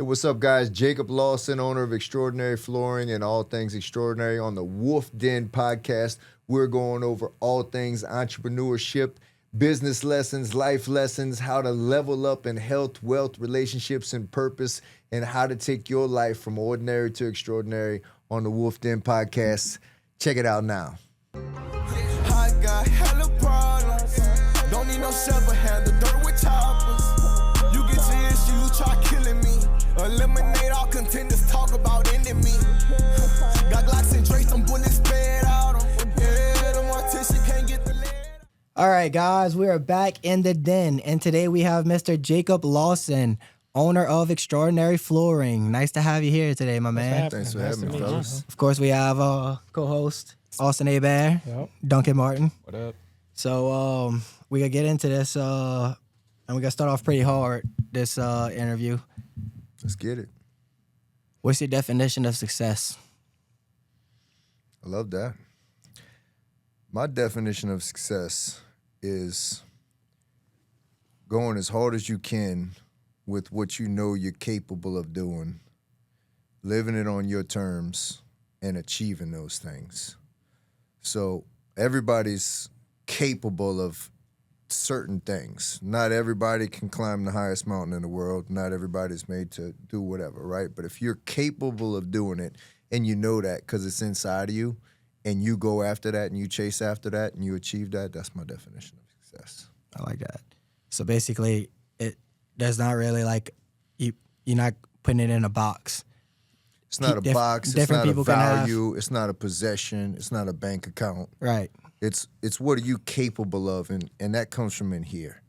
Hey, what's up, guys? Jacob Lawson, owner of Extraordinary Flooring and All Things Extraordinary. On the Wolf Den podcast, we're going over all things entrepreneurship, business lessons, life lessons, how to level up in health, wealth, relationships, and purpose, and how to take your life from ordinary to extraordinary on the Wolf Den podcast. Check it out now. I got hella problems. Don't need no shovel, handle dirt with choppers. You get your issue, try killing me. Eliminate all contenders, talk about ending me. Got Glocks and Drakes, them bullets sped out. Yeah, the mortician can't get the lead. All right, guys, we are back in the den, and today we have Mr. Jacob Lawson, owner of Extraordinary Flooring. Nice to have you here today, my man. Thanks for having me, fellas. Of course, we have co-host Austin Abear, Duncan Martin. What up? So we gonna get into this, and we gotta start off pretty hard this interview. Let's get it. What's your definition of success? I love that. My definition of success is going as hard as you can with what you know you're capable of doing, living it on your terms, and achieving those things. So everybody's capable of certain things. Not everybody can climb the highest mountain in the world. Not everybody's made to do whatever, right? But if you're capable of doing it and you know that because it's inside of you and you go after that and you chase after that and you achieve that, that's my definition of success. I like that. So basically, there's not really like you're not putting it in a box. It's not a box. It's not a people can have- value. It's not a possession. It's not a bank account. Right. It's what are you capable of, and that comes from in here,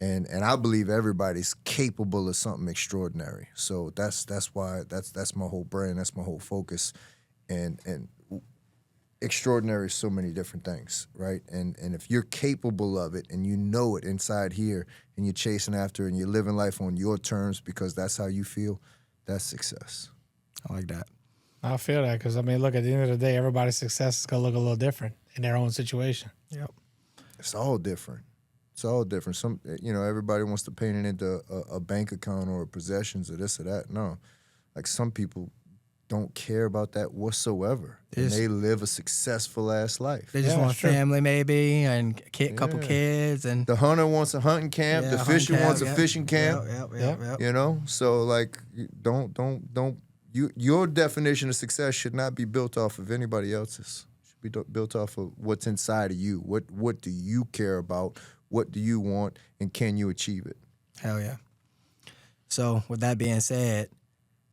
and I believe everybody's capable of something extraordinary. So that's why that's my whole brand. That's my whole focus, and extraordinary is so many different things, right? And if you're capable of it and you know it inside here, and you're chasing after it and you're living life on your terms because that's how you feel, that's success. I like that. I feel that because, I mean, look, at the end of the day, everybody's success is going to look a little different in their own situation. Yep. It's all different. It's all different. Some, everybody wants to paint it into a bank account or possessions or this or that. No, like some people don't care about that whatsoever, and they live a successful ass life. They just want family, maybe, and couple kids, and the hunter wants a hunting camp. The fisher wants a fishing camp. Yep. You know, so like, don't. Your definition of success should not be built off of anybody else's. It should be built off of what's inside of you. What do you care about? What do you want? And can you achieve it? Hell yeah. So with that being said,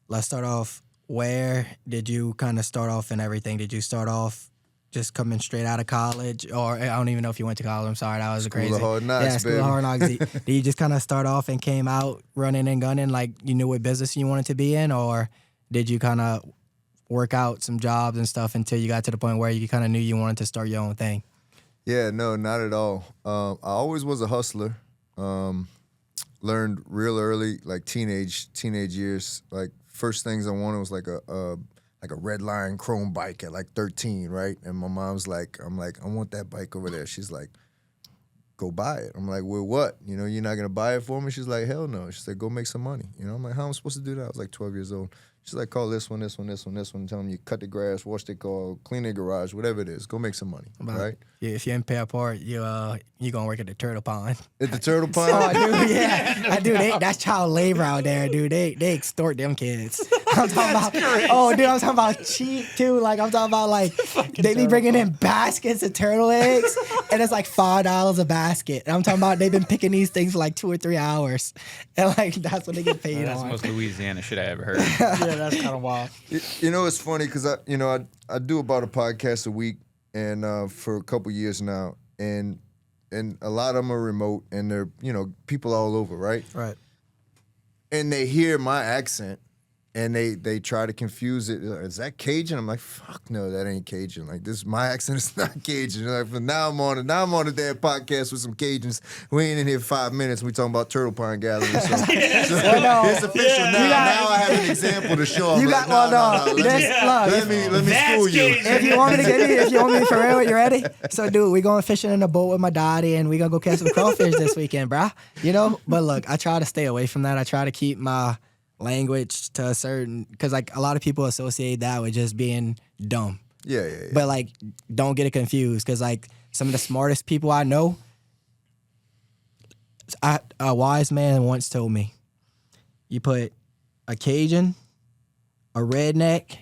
let's start off. Where did you kind of start off and everything? Did you start off just coming straight out of college? Or I don't even know if you went to college. I'm sorry, that was crazy. School of Hard Knocks, yeah, School of Hard Knocks. Did you just kind of start off and came out running and gunning like you knew what business you wanted to be in? Or did you kind of work out some jobs and stuff until you got to the point where you kind of knew you wanted to start your own thing? Yeah, no, not at all. I always was a hustler. Learned real early, like teenage years. Like first things I wanted was like a Red Lion Chrome bike at like 13, right? And my mom's like, I want that bike over there. She's like, go buy it. I'm like, well, what? You're not gonna buy it for me? She's like, hell no. She said, go make some money. I'm like, how am I supposed to do that? I was like 12 years old. She's like, call this one. Tell them you cut the grass, wash the car, clean the garage, whatever it is. Go make some money, right? Yeah, if you didn't pay a part, you gonna work at the turtle pond. At the turtle pond? Oh, dude, yeah. I do. That's child labor out there, dude. They extort them kids. I'm talking about. I'm talking about cheap too. Like I'm talking about like they be bringing in baskets of turtle eggs, and it's like $5 a basket. And I'm talking about they've been picking these things for like 2 or 3 hours, and like that's what they get paid That's on. the most Louisiana shit I ever heard. Yeah, that's kind of wild. It's funny because I do about a podcast a week, and for a couple years now, and a lot of them are remote, and they're people all over, right? Right. And they hear my accent, and they try to confuse it. Is that Cajun? I'm like, fuck no, that ain't Cajun. Like this, my accent is not Cajun. Like, from now I'm on a damn podcast with some Cajuns. We ain't in here 5 minutes. We talking about turtle pond gathering. So, it's official now. Now I have an example to show. I'm like, let me school you. If you want me for real, you ready? So, dude, we going fishing in a boat with my daddy, and we gonna go catch some crawfish this weekend, bruh. But look, I try to stay away from that. I try to keep my language to a certain, because like a lot of people associate that with just being dumb. Yeah. But like, don't get it confused, because like some of the smartest people I know, a wise man once told me, you put a Cajun, a redneck,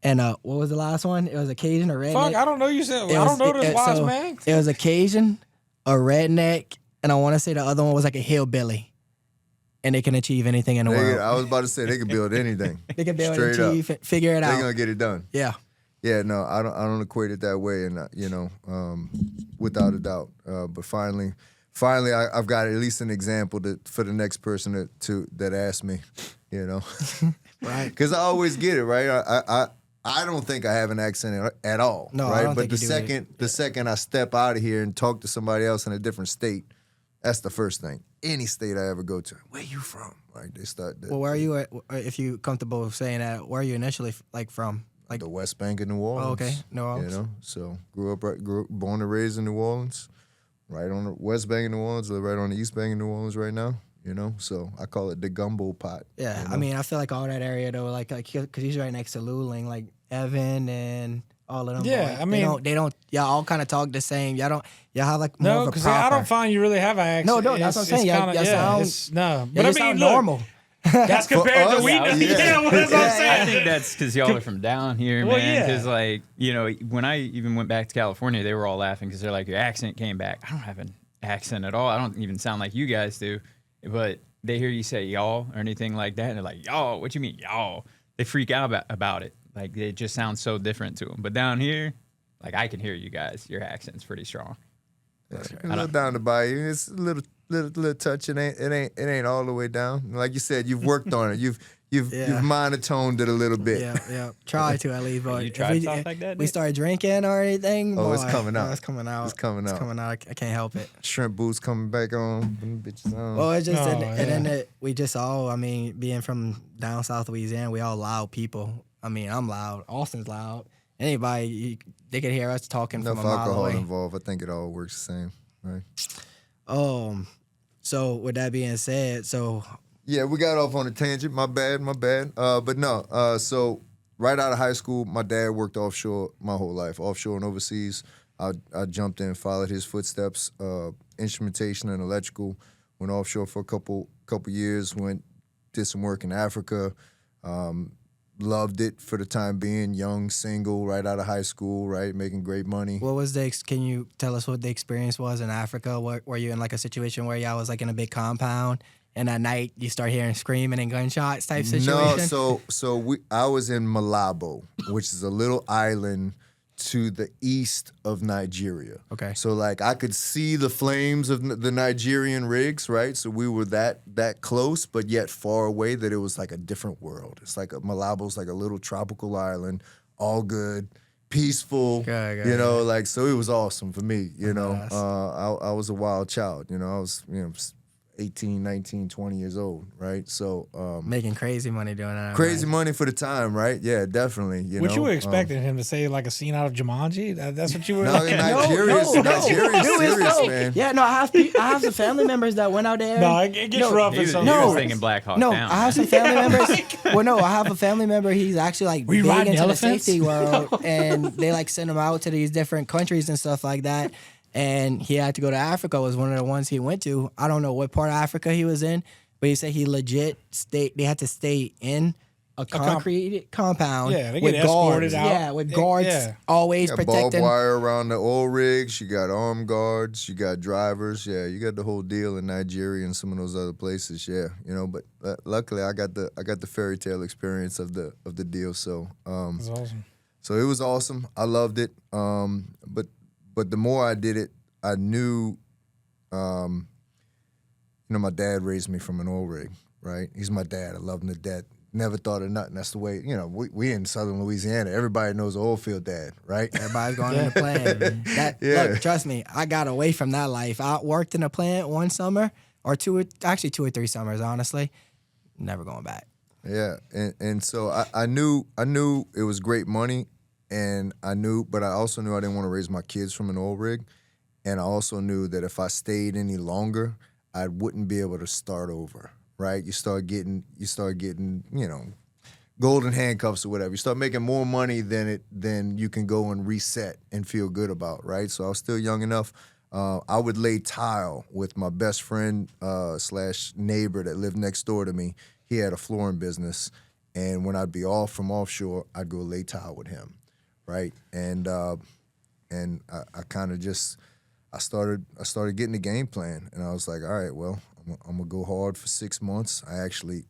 and what was the last one? It was a Cajun, a redneck. Fuck, I don't know. You said I don't know this wise man. It was a Cajun, a redneck, and I want to say the other one was like a hillbilly, and they can achieve anything in the world. I was about to say they can build anything. They can build Straight achieve, up. figure it out. They're gonna get it done. Yeah. Yeah, no, I don't equate it that way, and without a doubt. But finally, I've got at least an example for the next person that asks me, Right. Because I always get it right. I don't think I have an accent at all. No, right. I don't but think the second I step out of here and talk to somebody else in a different state, that's the first thing. Any state I ever go to, where you from? Like they start. Well, where are you? If you comfortable saying that, where are you initially from? Like the West Bank of New Orleans. Oh, okay, New Orleans. So grew up, born and raised in New Orleans, right on the West Bank of New Orleans, live right on the East Bank of New Orleans right now. So I call it the gumbo pot. Yeah, I mean, I feel like all that area though, like because he's right next to Luling, like Evan and all of them. Yeah, boys. I mean, they don't. Y'all all kind of talk the same. Y'all have like more No, of a because proper. I don't find you really have an accent. No, that's what I'm saying. No, But but I sound mean, look, normal. that's compared to us, we. yeah. Well, that's what I'm I saying. think that's because y'all are from down here, Well, man. yeah. Because when I even went back to California, they were all laughing because they're like, your accent came back. I don't have an accent at all. I don't even sound like you guys do. But they hear you say y'all or anything like that, and they're like, y'all, what you mean y'all? They freak out about it. Like, it just sounds so different to them. But down here, like, I can hear you guys. Your accent's pretty strong. A little down the bayou. It's a little touch. It ain't all the way down. Like you said, you've worked on it. You've monotoned it a little bit. Yeah. Try to at least. But You if tried to talk like that, we Nick? start drinking or anything. Oh, it's boy, coming out. It's coming out. It's coming out. It's coming out. I can't help it. Shrimp boots coming back on. Them bitches on. Well, it's just, Oh, and then we just all, I mean, being from down south Louisiana, we all loud people. I mean, I'm loud. Austin's loud. Anybody, they could hear us talking Enough from a mile alcohol away. involved. I think it all works the same, right? So with that being said, Yeah, we got off on a tangent. My bad. But no. So right out of high school, my dad worked offshore my whole life, offshore and overseas. I jumped in, followed his footsteps. Instrumentation and electrical. Went offshore for a couple years. Did some work in Africa. Loved it for the time being. Young, single, right out of high school, right, making great money. what was can you tell us what the experience was in Africa? Were you in like a situation where y'all was like in a big compound and at night you start hearing screaming and gunshots type situation? No, I was in Malabo, which is a little island to the east of Nigeria. Okay. So like I could see the flames of the Nigerian rigs, right? So we were that close, but yet far away that it was like a different world. It's like Malabo's like a little tropical island, all good, peaceful. Good, like so it was awesome for me. Nice. I was a wild child. I was 18, 19, 20 years old, right? So Making crazy money doing that. crazy right? money for the time, right? Yeah, definitely. What you were expecting him to say, like a scene out of Jumanji? That's what you were. No, in Nigeria's serious, man. Yeah, no, I have some family members that went out there. No, it gets rough. He in was, some he No. was thinking Black Hawk No, Down. I have some family members. Well, no, I have a family member. He's actually like Were you big riding into elephants? the safety world, and they like send him out to these different countries and stuff like that. And he had to go to Africa. Was one of the ones he went to. I don't know what part of Africa he was in, but he said he legit stayed. They had to stay in a concrete compound. Yeah, they with get escorted guards. out. Yeah, with guards Yeah. always You got protecting. barbed wire around the oil rigs. You got armed guards. You got drivers. Yeah, you got the whole deal in Nigeria and some of those other places. Yeah, But luckily, I got the fairy tale experience of the deal. So, That's awesome. so it was awesome. I loved it. But the more I did it, I knew. My dad raised me from an oil rig. Right, he's my dad. I love him to death. Never thought of nothing. That's the way, we in southern Louisiana. Everybody knows oil field dad, right? Everybody's going in the plant. Look, trust me, I got away from that life. I worked in a plant one summer, or 2 or 3 summers, honestly. Never going back. Yeah, and so I knew it was great money, but I also knew I didn't want to raise my kids from an oil rig, and I also knew that if I stayed any longer, I wouldn't be able to start over. right? You start getting, golden handcuffs or whatever. You start making more money than you can go and reset and feel good about, right? So I was still young enough. I would lay tile with my best friend / neighbor that lived next door to me. He had a flooring business, and when I'd be off from offshore, I'd go lay tile with him, right? And I kind of just I started getting the game plan, and I was like, all right, well, I'm gonna go hard for 6 months. I actually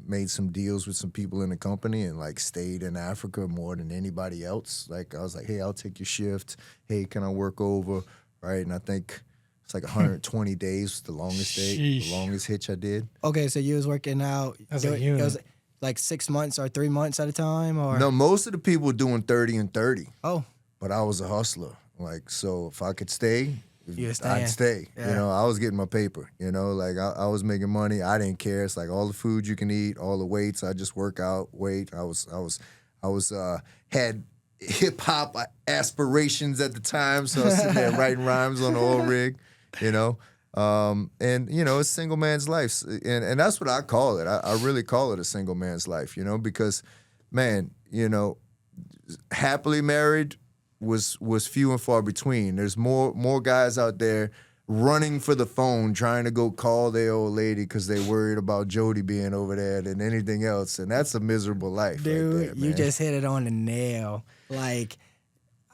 made some deals with some people in the company and like stayed in Africa more than anybody else. Like I was like, hey, I'll take your shift. Hey, can I work over? Right, and I think it's like 120 days was the longest the longest hitch I did. Okay, so you was working out. It was like 6 months or 3 months at a time, or no? Most of the people were doing 30 and 30. Oh, but I was a hustler. Like, so if I could stay, I'd I'd stay. Yeah. You know, I was getting my paper. You know, like I was making money. I didn't care. It's like all the food you can eat, all the weights. I just work out, weight. I had hip hop aspirations at the time, so I was sitting there writing rhymes on the oil rig, you know. And you know, it's single man's life, and that's what I call it. I really call it a single man's life, you know, because, man, you know, happily married was few and far between. There's more guys out there running for the phone trying to go call their old lady because they worried about Jody being over there than anything else, and that's a miserable life. dude, right there, man. you just hit it on the nail. Like,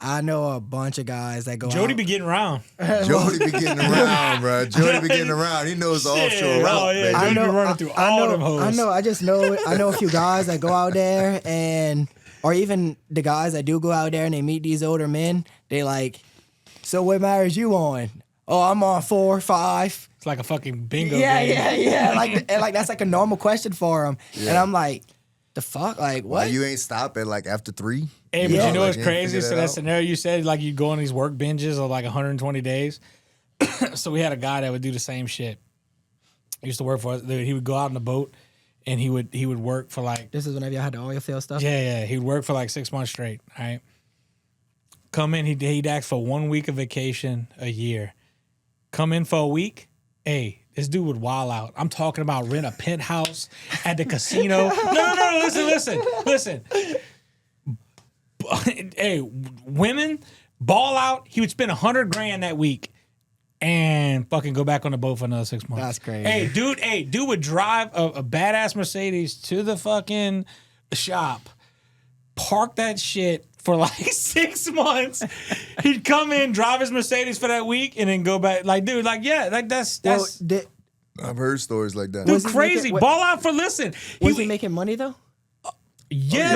I know a bunch of guys that go Jody out. be getting around. Jody be getting around, bro. Jody be getting around. He knows the offshore route, oh, yeah. baby. Jody be running through all them hoes. I know. I just know. I know a few guys that go out there, or even the guys that do go out there and they meet these older men. They like, so what marriage you on? Oh, I'm on 4, 5. It's like a fucking bingo Yeah, game. yeah. Like that's like a normal question for them. And I'm like, the fuck, like what? Why you ain't stop at like after 3? Hey, but Yeah. you know what's Like, crazy? figure So that that out. scenario you said, like you go on these work binges of like 120 days. So we had a guy that would do the same shit. He used to work for us. He would go out on a boat and he would work for like This is whenever y'all had the oil field stuff. yeah. He would work for like 6 months straight. All right. Come in, he'd ask for 1 week of vacation a year. Come in for a week. Hey, this dude would wild out. I'm talking about rent a penthouse at the casino. No. Listen. Hey, women ball out. He would spend $100,000 that week and fucking go back on the boat for another 6 months. That's crazy. Hey, dude would drive a badass Mercedes to the fucking shop, park that shit for like 6 months. He'd come in, drive his Mercedes for that week, and then go back. Like, dude, like, yeah, like that's Well, I've heard stories like that. dude, was he crazy. making- what- Ball out for listen. was he making money though? Yes.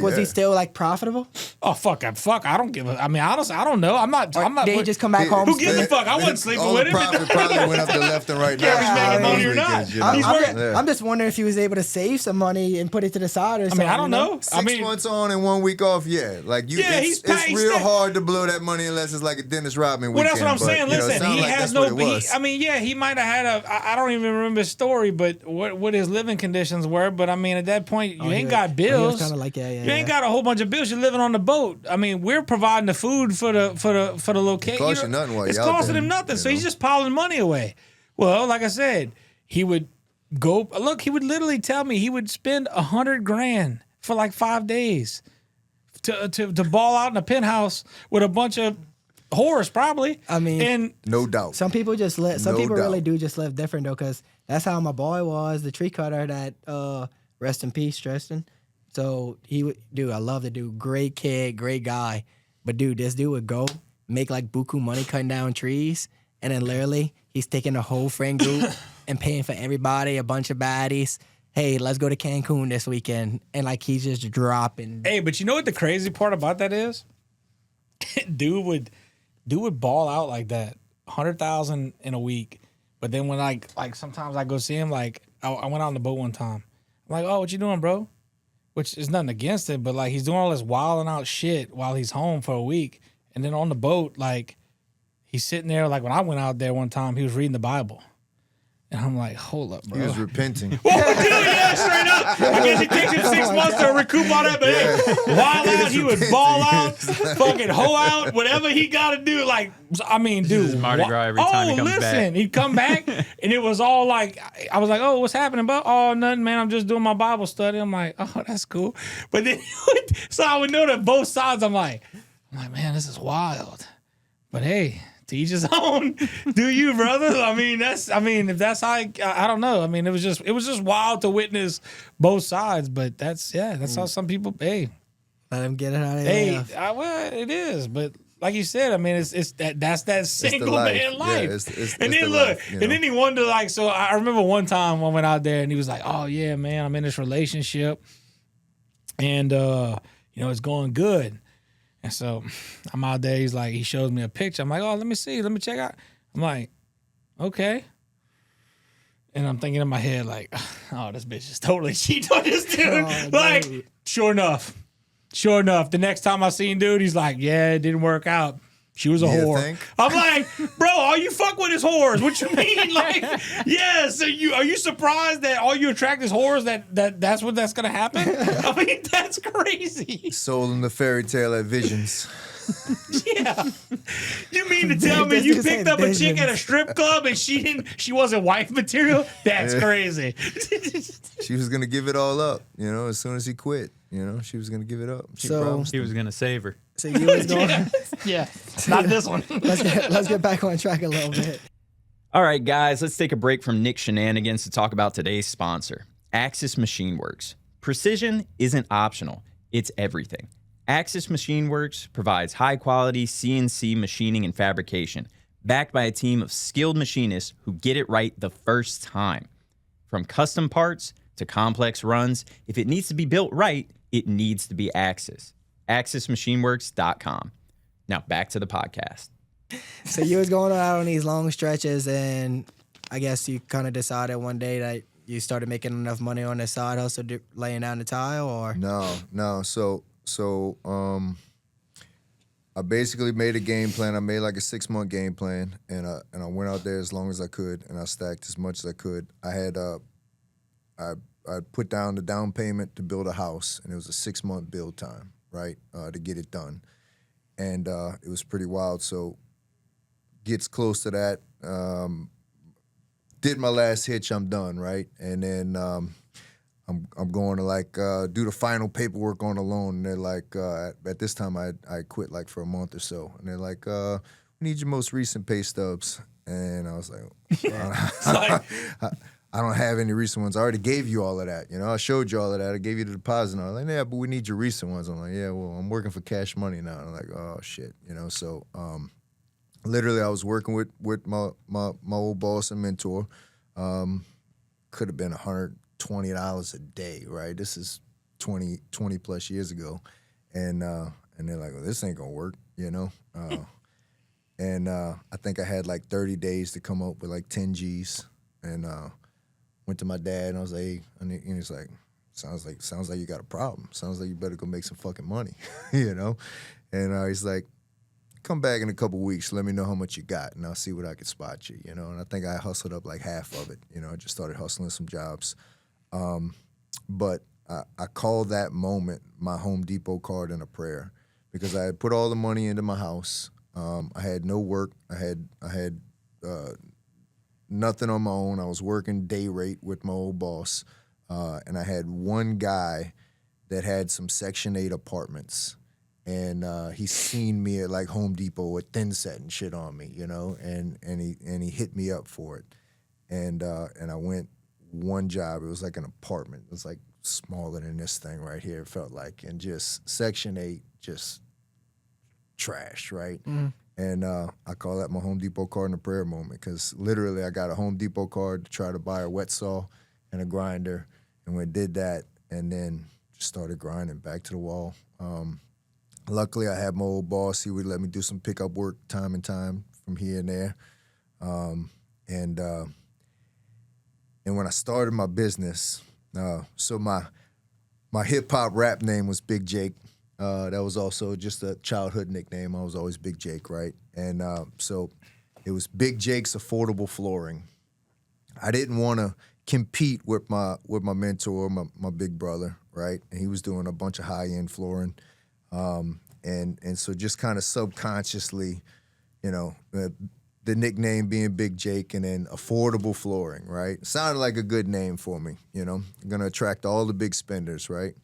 Was he yeah. still like profitable? Oh fuck! I don't give a. I mean, honestly, I don't know. I'm not. Did he just come back home? Who gives a spending- fuck? I wasn't sleeping All with the him. profit probably went up to left and right. Yeah, he's now. making money or Those not. weekends, you know? I'm just wondering if he was able to save some money and put it to the side or I something. mean, I don't know. 6 months on and 1 week off, yeah. Like you, Yeah, it's he's real paid. hard to blow that money unless it's like a Dennis Rodman Well, weekend. that's what I'm but, saying. you know, it Listen, sounds he like has that's no. what it was. I mean, yeah, he might have had a. I don't even remember his story, but what his living conditions were. But I mean, at that point, you ain't got bills. Kind of like yeah. You ain't got a whole bunch of bills. You're living on the boat. I mean, we're providing the food for the location. It costs you nothing while It's you're out costing there, him nothing. you So know? he's just piling money away. Well, like I said, he would go. Look, he would literally tell me he would spend $100,000 for like 5 days to ball out in a penthouse with a bunch of whores, probably. I mean, and No doubt. Some people just live. Some No people doubt. really do just live different though, because that's how my boy was, the tree cutter. That rest in peace, Tristan. So he would, dude. I love the dude. Great kid, great guy. But dude, this dude would go make like buku money cutting down trees, and then literally he's taking a whole friend group and paying for everybody, a bunch of baddies. Hey, let's go to Cancun this weekend, and like he's just dropping. hey, but you know what the crazy part about that is? dude would ball out like that, 100,000 in a week. But then when like sometimes I go see him, like I went out on the boat one time. I'm like, oh, what you doing, bro? Which is nothing against it, but like he's doing all this wilding out shit while he's home for a week. And then on the boat, like he's sitting there, like when I went out there one time, he was reading the Bible. And I'm like, hold up, bro. He was repenting. Whoa, dude, yeah, straight up. I guess it takes him 6 months to recoup all that, but hey, wild out, he would ball out, fucking hoe out, whatever he got to do. Like, I mean, dude. is Mardi Gras every time he comes back. He'd come back, and it was all like, I was like, oh, what's happening, bro? Oh, nothing, man. I'm just doing my Bible study. I'm like, oh, that's cool. But then, so I would know that both sides. I'm like, man, this is wild. But hey, to each his own. Do you, brother? I mean, if that's how I don't know. I mean, it was just wild to witness both sides. But that's how some people. Hey, Let them get it out of hey, there. well, it is. But like you said, I mean, that's that single man life. Yeah, it's and then the look, life, you and know? then he wondered, like, so I remember one time I went out there and he was like, oh yeah, man, I'm in this relationship, and it's going good. And so I'm out there. He's like, he shows me a picture. I'm like, oh, let me see. Let me check out. I'm like, okay. And I'm thinking in my head, like, oh, this bitch is totally cheating on this dude. Oh, like, dude. sure enough. The next time I seen dude, he's like, yeah, it didn't work out. She was a You whore. think? I'm like, bro, all you fuck with is whores. What you mean? Like, yeah. So are you surprised that all you attract is whores? That's what that's gonna happen? I mean, that's crazy. Sold in the fairy tale at Visions. Yeah. You mean to tell me That's you just picked like up a chick visions. at a strip club and she wasn't wife material? That's crazy. She was gonna give it all up, as soon as he quit. She was gonna give it up. She So- promised He him. was gonna save her. So you was going. Yeah. Not this one. Let's get back on track a little bit. All right, guys, let's take a break from Nick Shenanigans to talk about today's sponsor, Axis Machine Works. Precision isn't optional, it's everything. Axis Machine Works provides high-quality CNC machining and fabrication, backed by a team of skilled machinists who get it right the first time. From custom parts to complex runs, if it needs to be built right, it needs to be Axis. AxisMachineWorks.com. Now back to the podcast. So you was going out on these long stretches, and I guess you kind of decided one day that you started making enough money on the side hustle, laying down the tile, or No. So I basically made a game plan. I made like a 6-month game plan, and I went out there as long as I could, and I stacked as much as I could. I had I put down the down payment to build a house, and it was a 6-month build time, right, to get it done, and it was pretty wild. So gets close to that. Did my last hitch, I'm done, right, and then I'm going to do the final paperwork on the loan, and they're like, at this time I quit like for a month or so, and they're like, we need your most recent pay stubs, and I was like, I don't have any recent ones. I already gave you all of that, I showed you all of that. I gave you the deposit, and I was like, yeah, but we need your recent ones. I'm like, yeah, well, I'm working for Cash Money now. And I'm like, oh shit, so literally I was working with my old boss and mentor. Could have been $120 a day, right? This is 20 plus years ago. And they're like, well, this ain't gonna work, and I think I had like 30 days to come up with like 10 G's, and went to my dad, and I was like, hey, and he's like, sounds like you got a problem. Sounds like you better go make some fucking money, and he's like, come back in a couple weeks, let me know how much you got, and I'll see what I can spot you, and I think I hustled up like half of it, I just started hustling some jobs. But I call that moment my Home Depot card and a prayer, because I had put all the money into my house. I had no work. I had nothing on my own. I was working day rate with my old boss, and I had one guy that had some Section 8 apartments, and he seen me at like Home Depot with thin set and shit on me, and he hit me up for it, and I went one job. It was like an apartment. It was like smaller than this thing right here, it felt like, and just Section 8, just trash, right? Mm. And I call that my Home Depot card and a prayer moment, because literally I got a Home Depot card to try to buy a wet saw and a grinder, and we did that, and then just started grinding back to the wall. Luckily, I had my old boss. He would let me do some pickup work time and time from here and there. And when I started my business, so my hip-hop rap name was Big Jake. That was also just a childhood nickname. I was always Big Jake, right? And so it was Big Jake's Affordable Flooring. I didn't want to compete with my mentor, my big brother, right? And he was doing a bunch of high-end flooring. And so just kind of subconsciously, you know, the nickname being Big Jake and then affordable flooring, right? Sounded like a good name for me, you know. I'm gonna attract all the big spenders, right?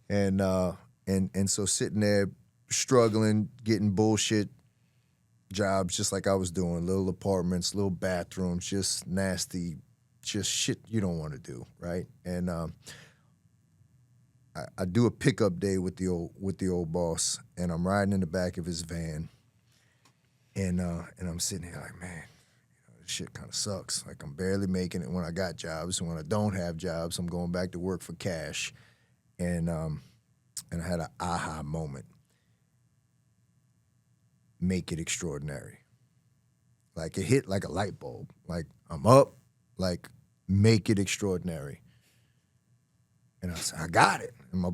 And so sitting there struggling, getting bullshit jobs just like I was doing, little apartments, little bathrooms, just nasty, just shit you don't want to do, right? And I do a pickup day with the old boss, and I'm riding in the back of his van, and I'm sitting here like, man, this shit kind of sucks. Like I'm barely making it when I got jobs, and when I don't have jobs, I'm going back to work for cash, and I had an aha moment. Make it extraordinary. Like it hit like a light bulb. Like I'm up, like make it extraordinary. And I said, I got it. And my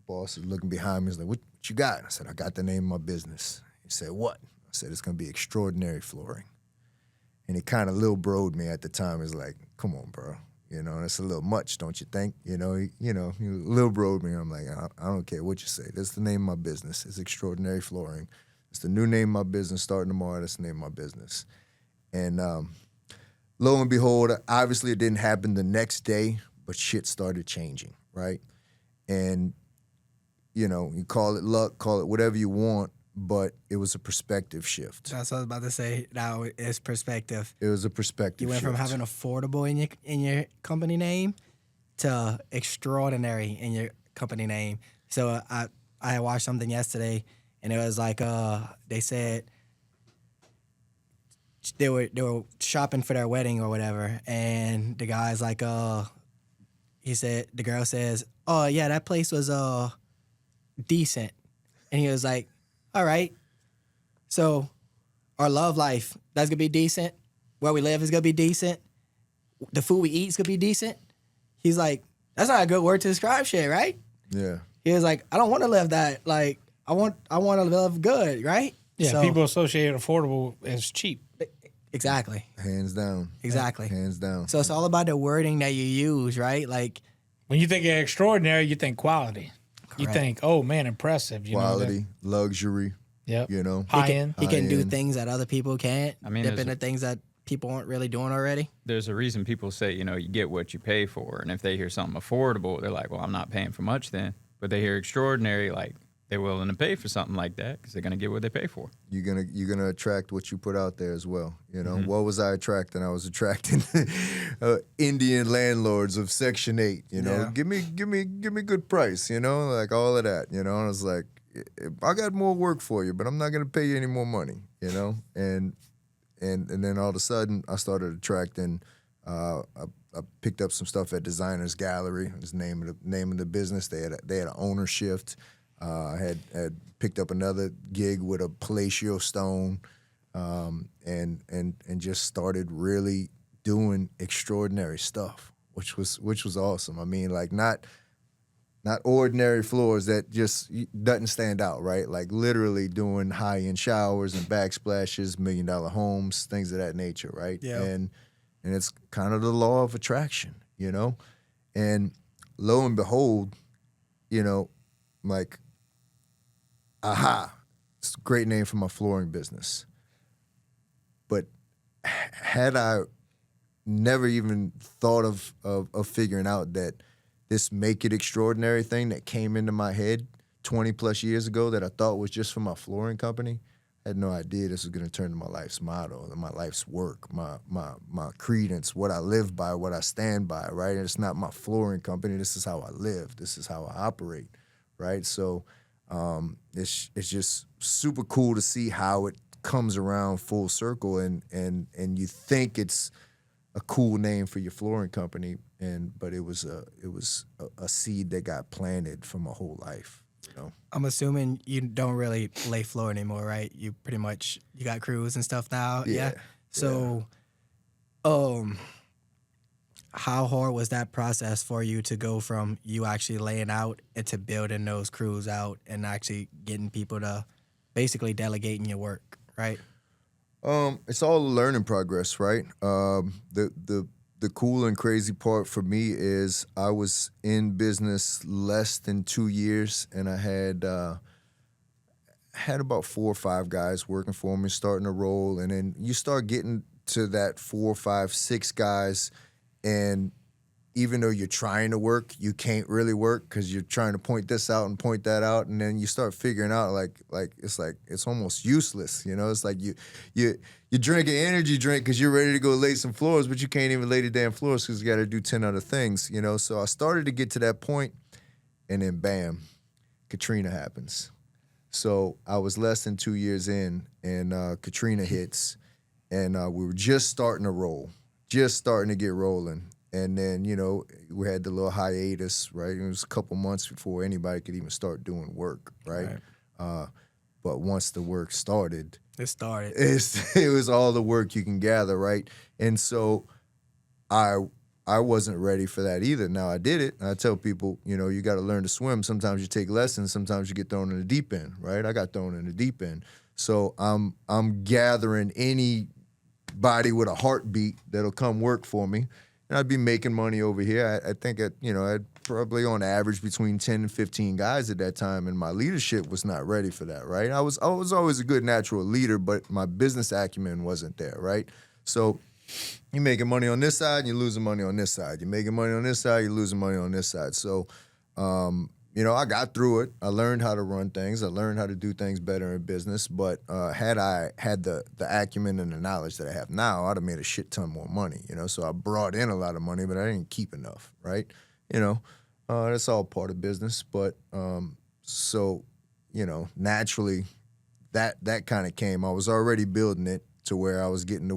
boss is looking behind me. He's like, what you got? I said, I got the name of my business. He said, what? I said, it's going to be Extraordinary Flooring. And he kind of little broed me at the time. He's like, come on, bro. You know, that's a little much, don't you think? You know, he little broed me. I'm like, I don't care what you say. That's the name of my business. It's Extraordinary Flooring. It's the new name of my business starting tomorrow. That's the name of my business. And lo and behold, obviously it didn't happen the next day, but shit started changing, right? And, you know, you call it luck, call it whatever you want, but it was a perspective shift. That's what I was about to say. Now it's perspective. It was a perspective You went shift. from having affordable in your company name to extraordinary in your company name. So I watched something yesterday, and it was like they said they were shopping for their wedding or whatever, and the guy's like the girl says, oh yeah, that place was decent, and he was like, all right, so our love life, that's gonna be decent. Where we live is gonna be decent. The food we eat is gonna be decent. He's like, that's not a good word to describe shit, right? Yeah. He was like, I don't want to live that. Like, I want to live good, right? Yeah, So- people associate affordable as cheap. Exactly. Hands down. Exactly. Hands down. So it's all about the wording that you use, right? Like, When you think of extraordinary, you think quality. You Correct. think, oh man, impressive. You Quality, luxury, know, yep. you know. High end. he can do High-end. things that other people can't. I mean, dip there's into things that people aren't really doing already. There's a reason people say, you know, you get what you pay for. And if they hear something affordable, they're like, well, I'm not paying for much then. But they hear extraordinary, like they're willing to pay for something like that because they're going to get what they pay for. You're gonna attract what you put out there as well. You know, what was I attracting? I was attracting Indian landlords of Section 8. You know, Yeah. give me good price. You know, like all of that. You know, and I was like, I got more work for you, but I'm not gonna pay you any more money. You know, and then all of a sudden I started attracting. I picked up some stuff at Designers Gallery. It was the name of the business. They had an owner shift. I had picked up another gig with a Palacio Stone, and just started really doing extraordinary stuff, which was awesome. I mean, like not ordinary floors that just doesn't stand out, right? Like literally doing high-end showers and backsplashes, $1 million homes, things of that nature, right? Yeah. And it's kind of the law of attraction, you know? And lo and behold, you know, like, aha, it's a great name for my flooring business. But had I never even thought of figuring out that this Make It Extraordinary thing that came into my head 20 plus years ago that I thought was just for my flooring company, I had no idea this was going to turn into my life's motto, my life's work, my credence, what I live by, what I stand by, right? And it's not my flooring company. This is how I live. This is how I operate, right? So it's just super cool to see how it comes around full circle, and you think it's a cool name for your flooring company, but it was a seed that got planted for my whole life. You know? I'm assuming you don't really lay floor anymore, right? You pretty much, you got crews and stuff now. Yeah. So, how hard was that process for you to go from you actually laying out into building those crews out and actually getting people to basically delegating your work, right? It's all a learning progress, right? The the cool and crazy part for me is I was in business less than 2 years, and I had about 4 or 5 guys working for me, starting to roll, and then you start getting to that 4, 5, 6 guys, and even though you're trying to work, you can't really work because you're trying to point this out and point that out, and then you start figuring out like it's almost useless, you know? It's like you drink an energy drink because you're ready to go lay some floors, but you can't even lay the damn floors because you got to do 10 other things, you know? So I started to get to that point, and then bam, Katrina happens. So I was less than 2 years in, and Katrina hits, and we were just starting to roll, just starting to get rolling. And then, you know, we had the little hiatus, right? It was a couple months before anybody could even start doing work, right? But once the work started, it was all the work you can gather, right? And so I wasn't ready for that either. Now I did it. And I tell people, you know, you got to learn to swim. Sometimes you take lessons. Sometimes you get thrown in the deep end, right? I got thrown in the deep end. So I'm gathering anybody with a heartbeat that'll come work for me. And I'd be making money over here. I think I'd probably on average between 10 and 15 guys at that time, and my leadership was not ready for that, right? I was always a good natural leader, but my business acumen wasn't there, right? So you're making money on this side, and you're losing money on this side. You're making money on this side, you're losing money on this side. So, you know, I got through it. I learned how to run things. I learned how to do things better in business. But had I had the acumen and the knowledge that I have now, I'd have made a shit ton more money, you know. So I brought in a lot of money, but I didn't keep enough, right? You know, that's all part of business. But so, you know, naturally, that kind of came. I was already building it to where I was getting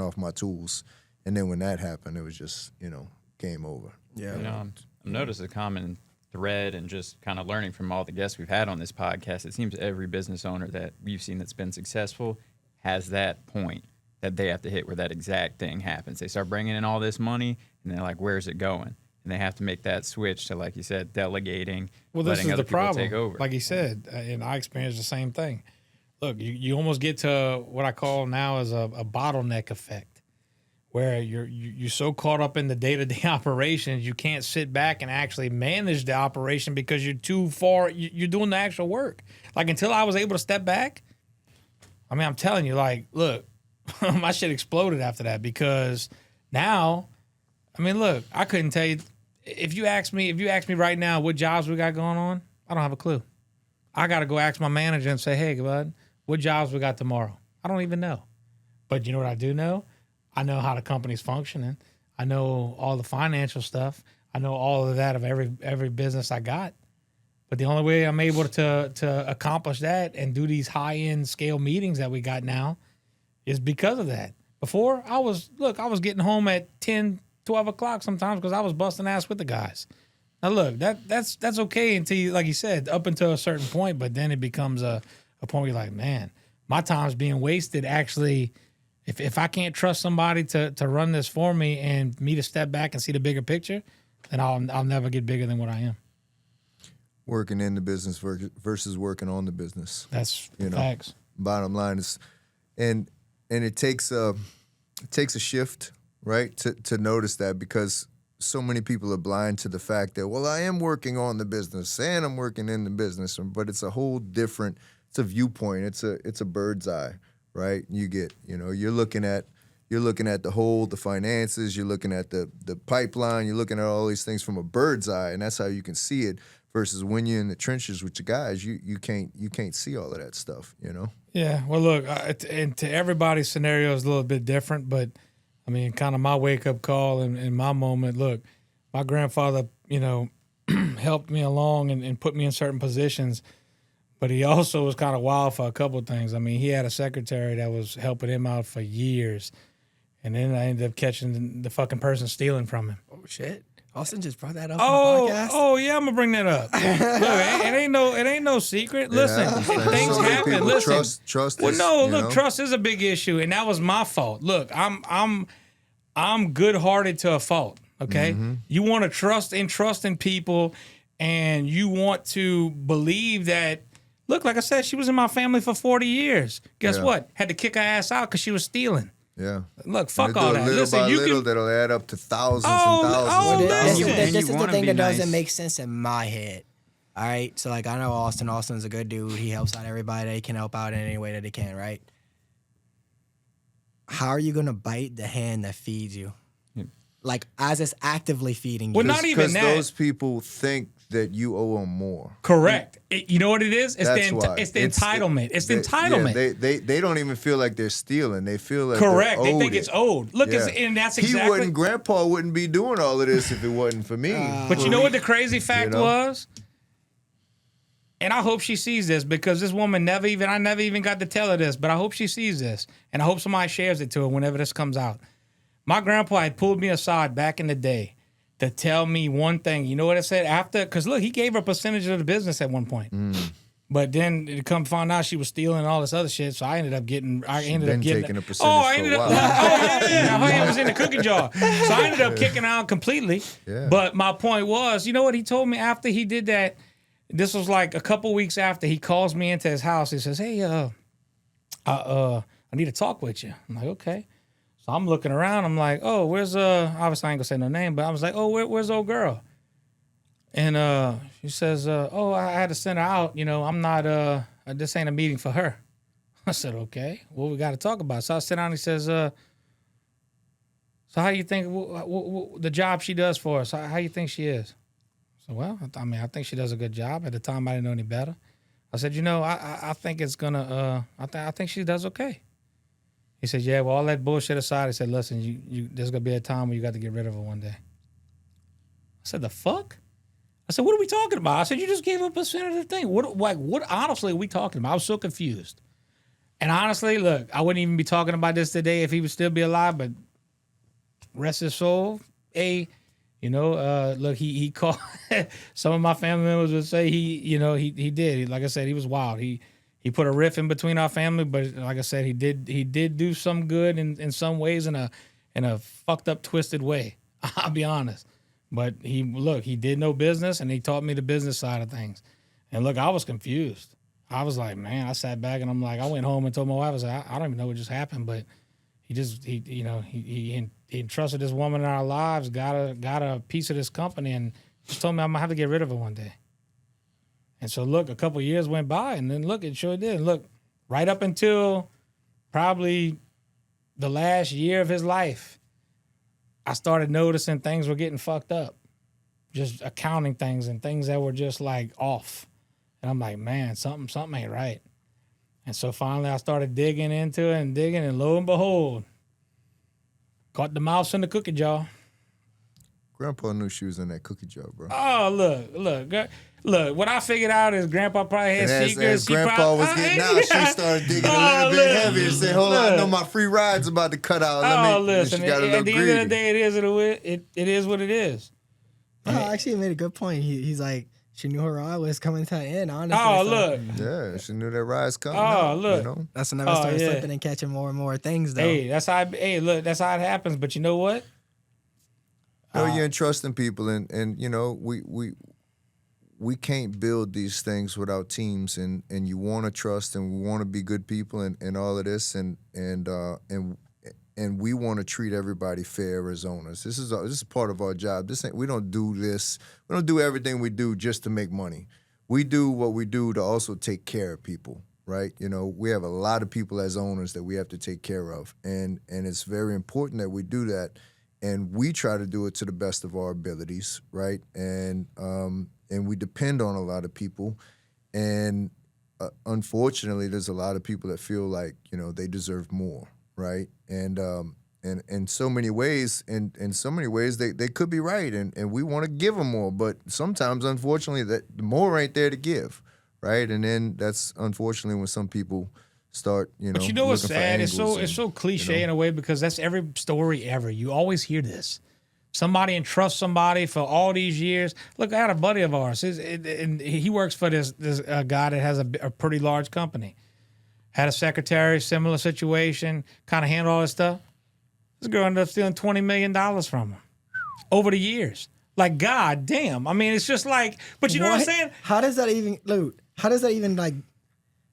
off my tools. And then when that happened, it was just, you know, game over. Yeah. You know, I've noticed a common thread and just kind of learning from all the guests we've had on this podcast. It seems every business owner that we've seen that's been successful has that point that they have to hit where that exact thing happens. They start bringing in all this money, and they're like, where's it going? And they have to make that switch to, like you said, delegating, well, this letting is other the people problem. take over. Like you said, and I experienced the same thing. Look, you almost get to what I call now is a bottleneck effect, where you're so caught up in the day-to-day operations, you can't sit back and actually manage the operation because you're too far. You're doing the actual work. Like, until I was able to step back, I mean, I'm telling you, like, look, my shit exploded after that, because now, I mean, look, I couldn't tell you. If you ask me right now what jobs we got going on, I don't have a clue. I got to go ask my manager and say, hey, bud, what jobs we got tomorrow? I don't even know. But you know what I do know? I know how the company's functioning. I know all the financial stuff. I know all of that of every business I got. But the only way I'm able to accomplish that and do these high-end scale meetings that we got now is because of that. Before, I was getting home at 10, 12 o'clock sometimes because I was busting ass with the guys. Now, look, that's okay until you, like you said, up until a certain point, but then it becomes a point where you're like, man, my time's being wasted actually. If I can't trust somebody to run this for me and me to step back and see the bigger picture, then I'll never get bigger than what I am. Working in the business versus working on the business. That's facts. Bottom line is, and it takes a shift, right, to notice that, because so many people are blind to the fact that, well, I am working on the business and I'm working in the business, but it's a whole different. It's a viewpoint. It's a bird's eye. Right, you're looking at the finances, you're looking at the pipeline, you're looking at all these things from a bird's eye, and that's how you can see it. Versus when you're in the trenches with your guys, you can't see all of that stuff, you know. Yeah, well, look, and to everybody's scenario is a little bit different, but I mean, kind of my wake up call and my moment. Look, my grandfather, you know, helped me along and put me in certain positions. But he also was kind of wild for a couple of things. I mean, he had a secretary that was helping him out for years. And then I ended up catching the fucking person stealing from him. Oh, shit. Austin just brought that up on the podcast. Oh, yeah, I'm going to bring that up. Look, it ain't no secret. Listen, things happen. Listen. Trust well, is, no, you look, know? Trust is a big issue, and that was my fault. Look, I'm good-hearted to a fault, okay? Mm-hmm. You want to trust in people, and you want to believe that. Look, like I said, she was in my family for 40 years. Guess what? Had to kick her ass out because she was stealing. Yeah. Look, fuck And they all do it that. little Listen, by you little, can. that'll add up to thousands Oh, and oh, thousands and listen. thousands. And This you is the wanna thing be that doesn't nice. make sense in my head. All right, so like I know Austin. Austin's a good dude. He helps out everybody that he can help out in any way that he can. Right? How are you gonna bite the hand that feeds you? Like as it's actively feeding you. Well, not even Because that. those people think that you owe them more. Correct. You know what it is? It's That's the why. it's the entitlement. It's the they- entitlement. Yeah, they don't even feel like they're stealing. They feel like Correct. They're They think owed it's it. owed. Look, Yeah. and that's He exactly. wouldn't. Grandpa wouldn't be doing all of this if it wasn't for me. But you know what the crazy fact know? was? And I hope she sees this because this woman I never even got to tell her this, but I hope she sees this. And I hope somebody shares it to her whenever this comes out. My grandpa had pulled me aside back in the day to tell me one thing. You know what I said? After, because look, he gave her a percentage of the business at one point. But then it come find out she was stealing all this other shit, so I ended up getting. been taking a percentage I for a ended up. while. Yeah. Her hand was in the cookie jar, so I ended up kicking her out completely. Yeah. But my point was, you know what he told me after he did that? This was like a couple weeks after. He calls me into his house. He says, "Hey, I need to talk with you." I'm like, "Okay." So I'm looking around. I'm like, "Oh, where's obviously I ain't gonna say no name, but I was like, "Oh, where's old girl?" And she says, "Oh, I had to send her out. You know, I'm not. This ain't a meeting for her." I said, "Okay, well, we got to talk about it." So I sit down. And he says, "So how you think the job she does for us? How you think she is?" So well, I mean, I think she does a good job. At the time, I didn't know any better. I said, "You know, I think it's gonna. I think she does okay." He said, "Yeah, well, all that bullshit aside," he said, "Listen, you there's gonna be a time where you got to get rid of her one day." I said, "The fuck?" I said, "What are we talking about?" I said, "You just gave up a percent of the thing. What honestly are we talking about?" I was so confused. And honestly, look, I wouldn't even be talking about this today if he would still be alive, but rest his soul. Look, he called. Some of my family members would say he did. Like I said, he was wild. He put a rift in between our family, but like I said, he did do some good in some ways in a fucked up, twisted way. I'll be honest. But he did know business, and he taught me the business side of things. And look, I was confused. I was like, man, I sat back and I'm like, I went home and told my wife, I was like, I don't even know what just happened, but he entrusted this woman in our lives, got a piece of this company, and just told me I'm gonna have to get rid of her one day. And so look, a couple of years went by, and then look, it sure did. And look, right up until probably the last year of his life, I started noticing things were getting fucked up. Just accounting things and things that were just like off. And I'm like, man, something ain't right. And so finally I started digging into it and lo and behold, caught the mouse in the cookie jar. Grandpa knew she was in that cookie jar, bro. Oh, look. What I figured out is Grandpa probably had And secrets. as Grandpa was getting out, she started digging a little bit heavier and said, hold on, I know my free ride's about to cut out. Listen, she got a at little the greedy. end of the day, it is what it is. Oh, actually, he made a good point. He's like, she knew her ride was coming to an end. Honestly, Oh, so look. Yeah, she knew that ride's coming. Oh, out, look. You know? that's when I started yeah. slipping and catching more and more things, though. Hey, that's how it happens. But you know what? No, you're entrusting people, and you know we can't build these things without teams, and you want to trust, and we want to be good people, and all of this, and we want to treat everybody fair as owners. This is part of our job. We don't do this. We don't do everything we do just to make money. We do what we do to also take care of people, right? You know, we have a lot of people as owners that we have to take care of, and it's very important that we do that. And we try to do it to the best of our abilities, right? And we depend on a lot of people, and unfortunately, there's a lot of people that feel like they deserve more, right? And in so many ways, they could be right, and we want to give them more, but sometimes, unfortunately, that the more ain't there to give, right? And then that's unfortunately when some people start, But you know what's looking for sad? angles It's so cliche in a way because that's every story ever. You always hear this. Somebody entrusts somebody for all these years. Look, I had a buddy of ours, and he works for this guy that has a pretty large company. Had a secretary, similar situation, kind of handle all this stuff. This girl ended up stealing $20 million from him over the years. Like, God damn. I mean, it's just like, but you know what I'm saying? How does that even, Luke? How does that even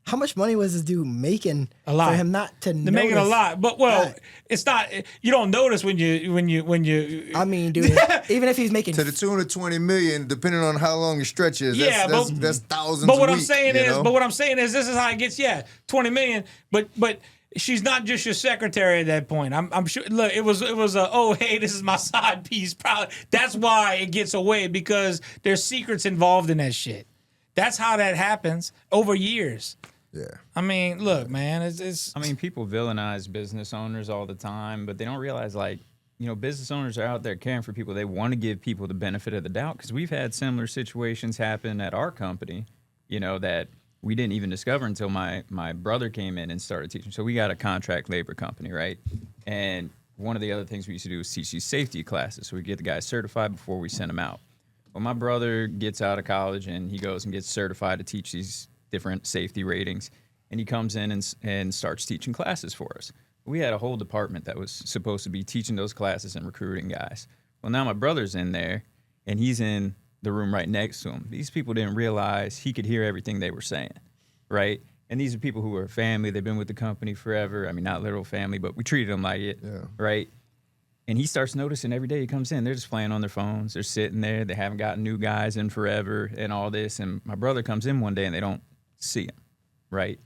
How much money was this dude making A lot. for him not to They're making a notice lot, but that? it's not. You don't notice when you. I mean, dude, even if he's making To the tune of 20 million, depending on how long your stretch is, Yeah, that's thousands. But what a I'm week, saying you is, know? but what I'm saying is, this is how it gets. Yeah, 20 million. But she's not just your secretary at that point. I'm sure. Look, it was a, oh, hey, this is my side piece. Probably that's why it gets away, because there's secrets involved in that shit. That's how that happens over years. Yeah. I mean, look, man, it's. I mean, people villainize business owners all the time, but they don't realize, like, you know, business owners are out there caring for people. They want to give people the benefit of the doubt, because we've had similar situations happen at our company, you know, that we didn't even discover until my brother came in and started teaching. So we got a contract labor company, right? And one of the other things we used to do was teach these safety classes. So we get the guys certified before we send them out. Well, my brother gets out of college and he goes and gets certified to teach these different safety ratings, and he comes in and starts teaching classes for us. We had a whole department that was supposed to be teaching those classes and recruiting guys. Well, now my brother's in there, and he's in the room right next to him. These people didn't realize he could hear everything they were saying, right? And these are people who are family. They've been with the company forever. I mean, not literal family, but we treated them like it, right? And he starts noticing every day he comes in, they're just playing on their phones. They're sitting there. They haven't gotten new guys in forever and all this. And my brother comes in one day, and they don't see him, right?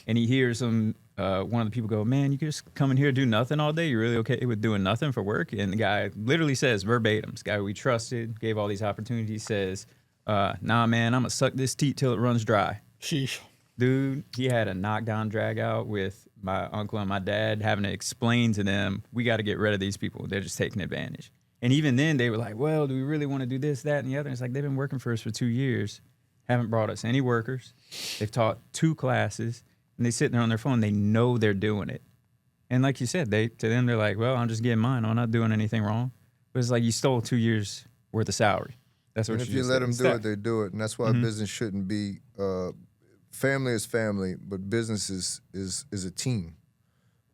And he hears them, one of the people go, man, you can just come in here and do nothing all day? You're really okay with doing nothing for work? And the guy literally says verbatim, this guy we trusted, gave all these opportunities, says, nah, man, I'm going to suck this teat till it runs dry. Sheesh. Dude, he had a knockdown drag out with my uncle and my dad, having to explain to them, we got to get rid of these people. They're just taking advantage. And even then, they were like, well, do we really want to do this, that, and the other? And it's like, they've been working for us for 2 years, haven't brought us any workers. They've taught 2 classes, and they sit there on their phone. They know they're doing it. And like you said, to them, they're like, well, I'm just getting mine. I'm not doing anything wrong. But it's like you stole 2 years worth of salary. That's what And if you let them do it, they do it. And that's why business shouldn't be, family is family, but business is a team,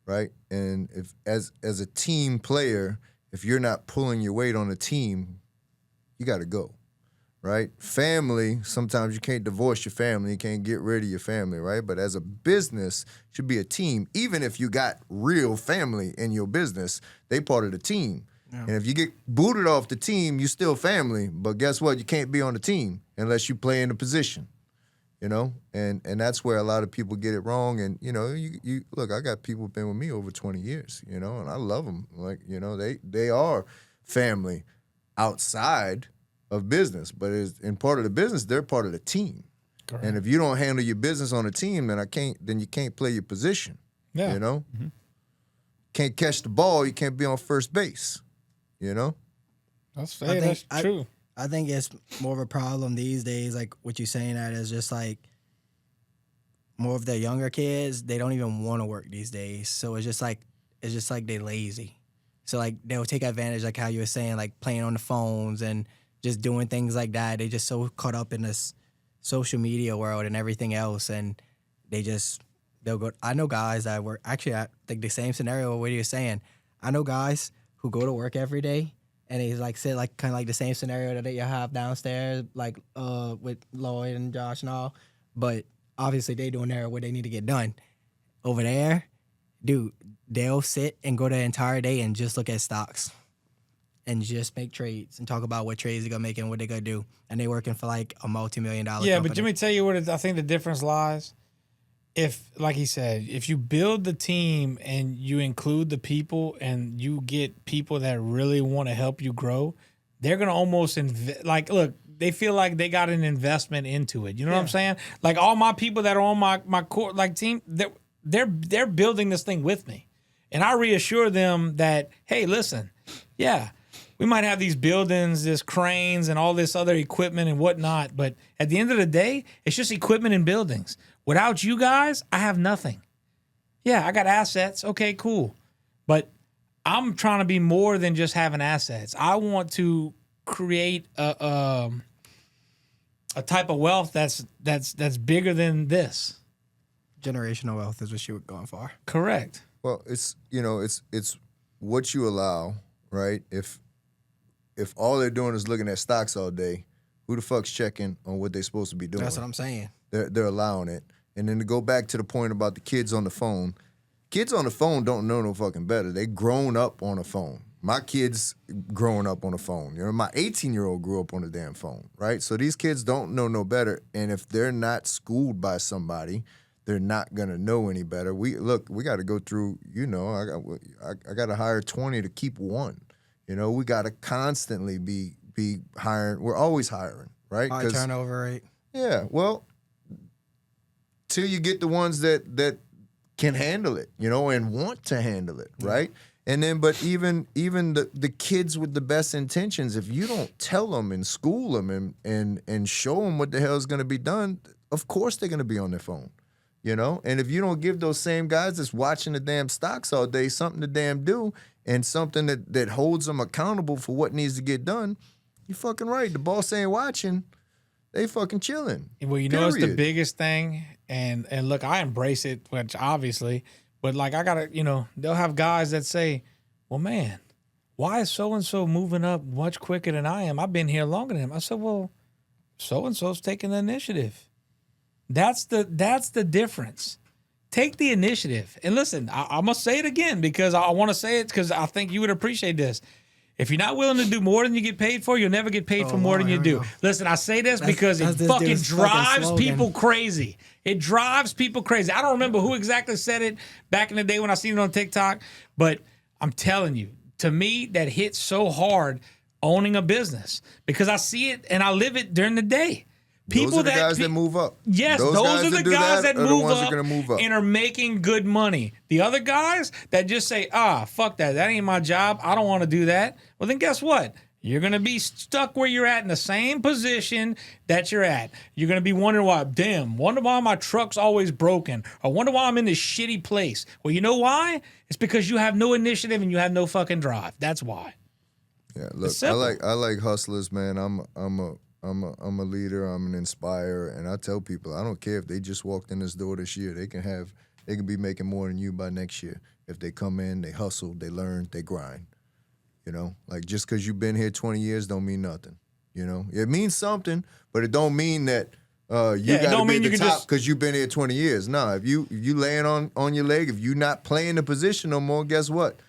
right? And if as a team player, if you're not pulling your weight on a team, you got to go. Right? Family, sometimes you can't divorce your family. You can't get rid of your family, right? But as a business, it should be a team. Even if you got real family in your business, they part of the team. Yeah. And if you get booted off the team, you still family. But guess what? You can't be on the team unless you play in the position, you know? And that's where a lot of people get it wrong. And, you know, you look, I got people who've been with me over 20 years, you know, and I love them. Like, you know, they are family outside of business, but in part of the business, they're part of the team. Correct. And if you don't handle your business on a team, then you can't play your position. Yeah. You know? Mm-hmm. Can't catch the ball, you can't be on first base. You know? That's fair. That's true. I think it's more of a problem these days, like what you're saying, that is just like more of the younger kids, they don't even want to work these days. So it's just like they're lazy. So like they'll take advantage, like how you were saying, like playing on the phones and just doing things like that. They just so caught up in this social media world and everything else, and they'll go. I know guys that work. Actually, I think the same scenario what you're saying. I know guys who go to work every day, and they like sit like kind of like the same scenario that you have downstairs, like with Lloyd and Josh and all. But obviously, they doing there what they need to get done. Over there, dude, they'll sit and go the entire day and just look at stocks. And just make trades and talk about what trades they're gonna make and what they're gonna do. And they working for like a multi-million-dollar company. But let me tell you what I think the difference lies. If, like he said, if you build the team and you include the people and you get people that really want to help you grow, they're gonna almost look. They feel like they got an investment into it. You know what I'm saying? Like all my people that are on my core team, they're building this thing with me, and I reassure them that, hey, listen, we might have these buildings, this cranes and all this other equipment and whatnot, but at the end of the day, it's just equipment and buildings. Without you guys, I have nothing. Yeah, I got assets. Okay, cool. But I'm trying to be more than just having assets. I want to create a type of wealth that's bigger than this. Generational wealth is what you were going for. Correct. Well, it's what you allow, right? If all they're doing is looking at stocks all day, who the fuck's checking on what they're supposed to be doing? That's what I'm saying. They're allowing it. And then to go back to the point about the kids on the phone don't know no fucking better. They grown up on a phone. My kids growing up on a phone. You know, my 18-year-old grew up on a damn phone, right? So these kids don't know no better. And if they're not schooled by somebody, they're not gonna know any better. We got to go through. You know, I got to hire 20 to keep one. You know, we got to constantly be hiring. We're always hiring, right? High turnover rate. Yeah. Well, till you get the ones that can handle it, you know, and want to handle it, right? And then, but even the kids with the best intentions, if you don't tell them and school them and show them what the hell is going to be done, of course they're going to be on their phone, you know? And if you don't give those same guys that's watching the damn stocks all day something to damn do and something that holds them accountable for what needs to get done, you're fucking right. The boss ain't watching. They fucking chilling. Well, you know, it's the biggest thing. And look, I embrace it, which obviously, but like I gotta, you know, they'll have guys that say, well, man, why is so-and-so moving up much quicker than I am? I've been here longer than him. I said, well, so-and-so's taking the initiative. That's the difference. Take the initiative. And listen, I'm going to say it again because I want to say it because I think you would appreciate this. If you're not willing to do more than you get paid for, you'll never get paid for more than you do. Listen, I say this because it fucking drives people crazy. It drives people crazy. I don't remember who exactly said it back in the day when I seen it on TikTok, but I'm telling you, to me, that hits so hard owning a business because I see it and I live it during the day. People those are the guys that move up. Yes, those are the guys that move up and are making good money. The other guys that just say, fuck that. That ain't my job. I don't want to do that. Well, then guess what? You're going to be stuck where you're at in the same position that you're at. You're going to be wondering wonder why my truck's always broken. Or wonder why I'm in this shitty place. Well, you know why? It's because you have no initiative and you have no fucking drive. That's why. Yeah, look, I like hustlers, man. I'm a leader. I'm an inspirer, and I tell people I don't care if they just walked in this door this year. They can be making more than you by next year if they come in, they hustle, they learn, they grind. You know, like just because you've been here 20 years don't mean nothing. You know, it means something, but it don't mean that you got to be at the top because you've been here 20 years. No, if you laying on your leg, if you not playing the position no more, guess what?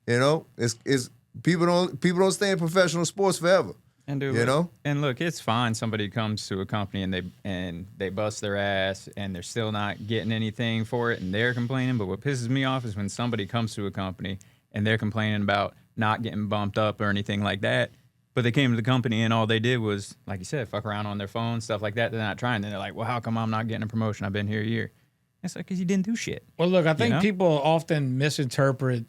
You know, it's people don't stay in professional sports forever. And you know, and look, it's fine. Somebody comes to a company and they bust their ass and they're still not getting anything for it and they're complaining. But what pisses me off is when somebody comes to a company and they're complaining about not getting bumped up or anything like that. But they came to the company and all they did was, like you said, fuck around on their phone, stuff like that. They're not trying. Then they're like, well, how come I'm not getting a promotion? I've been here a year. It's like, because you didn't do shit. Well, look, I think people often misinterpret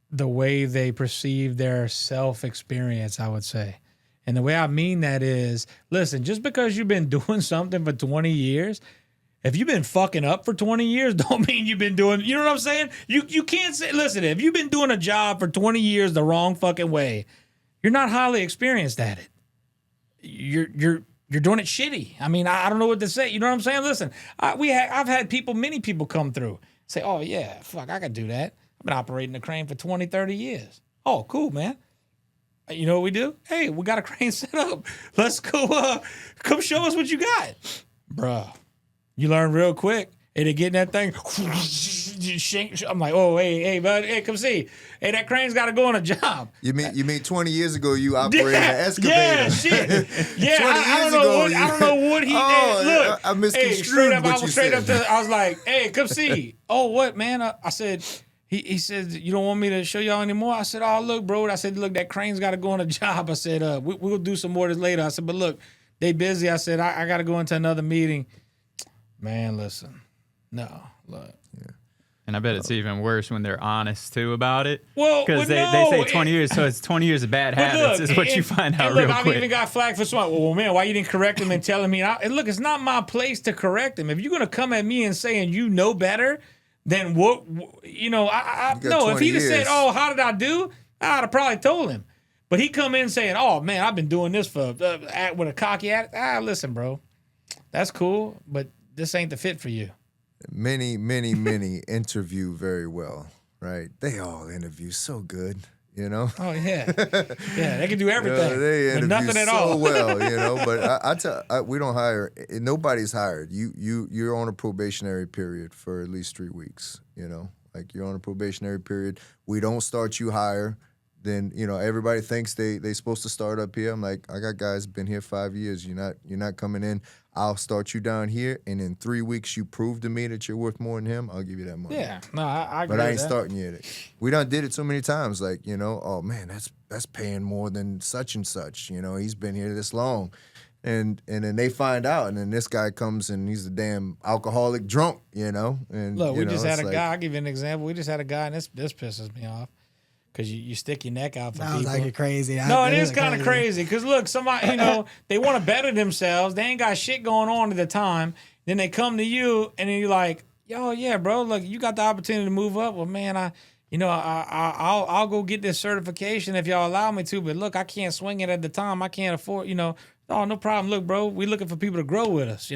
the way they perceive their self-experience, I would say. And the way I mean that is, listen, just because you've been doing something for 20 years, if you've been fucking up for 20 years, don't mean you've been doing, you know what I'm saying? You can't say, listen, if you've been doing a job for 20 years the wrong fucking way, you're not highly experienced at it. You're doing it shitty. I mean, I don't know what to say. You know what I'm saying? Listen, I've had many people come through, say, oh yeah, fuck, I could do that. I've been operating a crane for 20, 30 years. Oh, cool, man. You know what we do? Hey, we got a crane set up. Let's go, come show us what you got. Bruh, you learn real quick. And they get in that thing. I'm like, oh, hey, bud, hey, come see. Hey, that crane's got to go on a job. You mean 20 years ago you operated an excavator? Yeah, shit. Yeah, I don't know what he did. Look, I misconstrued what you said. I was like, hey, come see. Oh, what, man? I said, he said, you don't want me to show y'all anymore? I said, oh, look, bro. I said, look, that crane's got to go on a job. I said, we'll do some more of this later. I said, but look, they busy. I said, I got to go into another meeting. Man, listen. No, look. Yeah. And I bet it's even worse when they're honest too about it. Well, because they say 20 years, so it's 20 years of bad habits is what you find out real quick. I've even got flagged for something. Well, man, why you didn't correct him and tell him? And look, it's not my place to correct him. If you're gonna come at me and saying you know better, then what? You know, no. If he'd have said, "Oh, how did I do?" I'd have probably told him. But he come in saying, "Oh man, I've been doing this for with a cocky attitude." Listen, bro, that's cool, but this ain't the fit for you. Many interview very well, right? They all interview so good. You know. Oh yeah, yeah. They can do everything, They but interview nothing at so all. well, you know. But we don't hire. Nobody's hired. You're on a probationary period for at least 3 weeks. You know, like you're on a probationary period. We don't start you higher. Then everybody thinks they supposed to start up here. I'm like, I got guys been here 5 years. You're not coming in. I'll start you down here, and in 3 weeks you prove to me that you're worth more than him. I'll give you that money. Yeah, no, I agree. But I with ain't that. starting you at it. We done did it so many times. Like oh man, that's paying more than such and such. He's been here this long, and then they find out, and then this guy comes and he's a damn alcoholic drunk. And Look, we just had a it's guy. I'll give you an example. We just had a guy, and this pisses me off. Because you stick your neck out for That was people. like crazy. No, it is kind of crazy. Because look, somebody, they want to better themselves. They ain't got shit going on at the time. Then they come to you, and then you're like, "Yo, yeah, bro. Look, you got the opportunity to move up. Well, man, I'll go get this certification if y'all allow me to. But look, I can't swing it at the time. I can't afford. Oh, no problem. Look, bro, we looking for people to grow with us.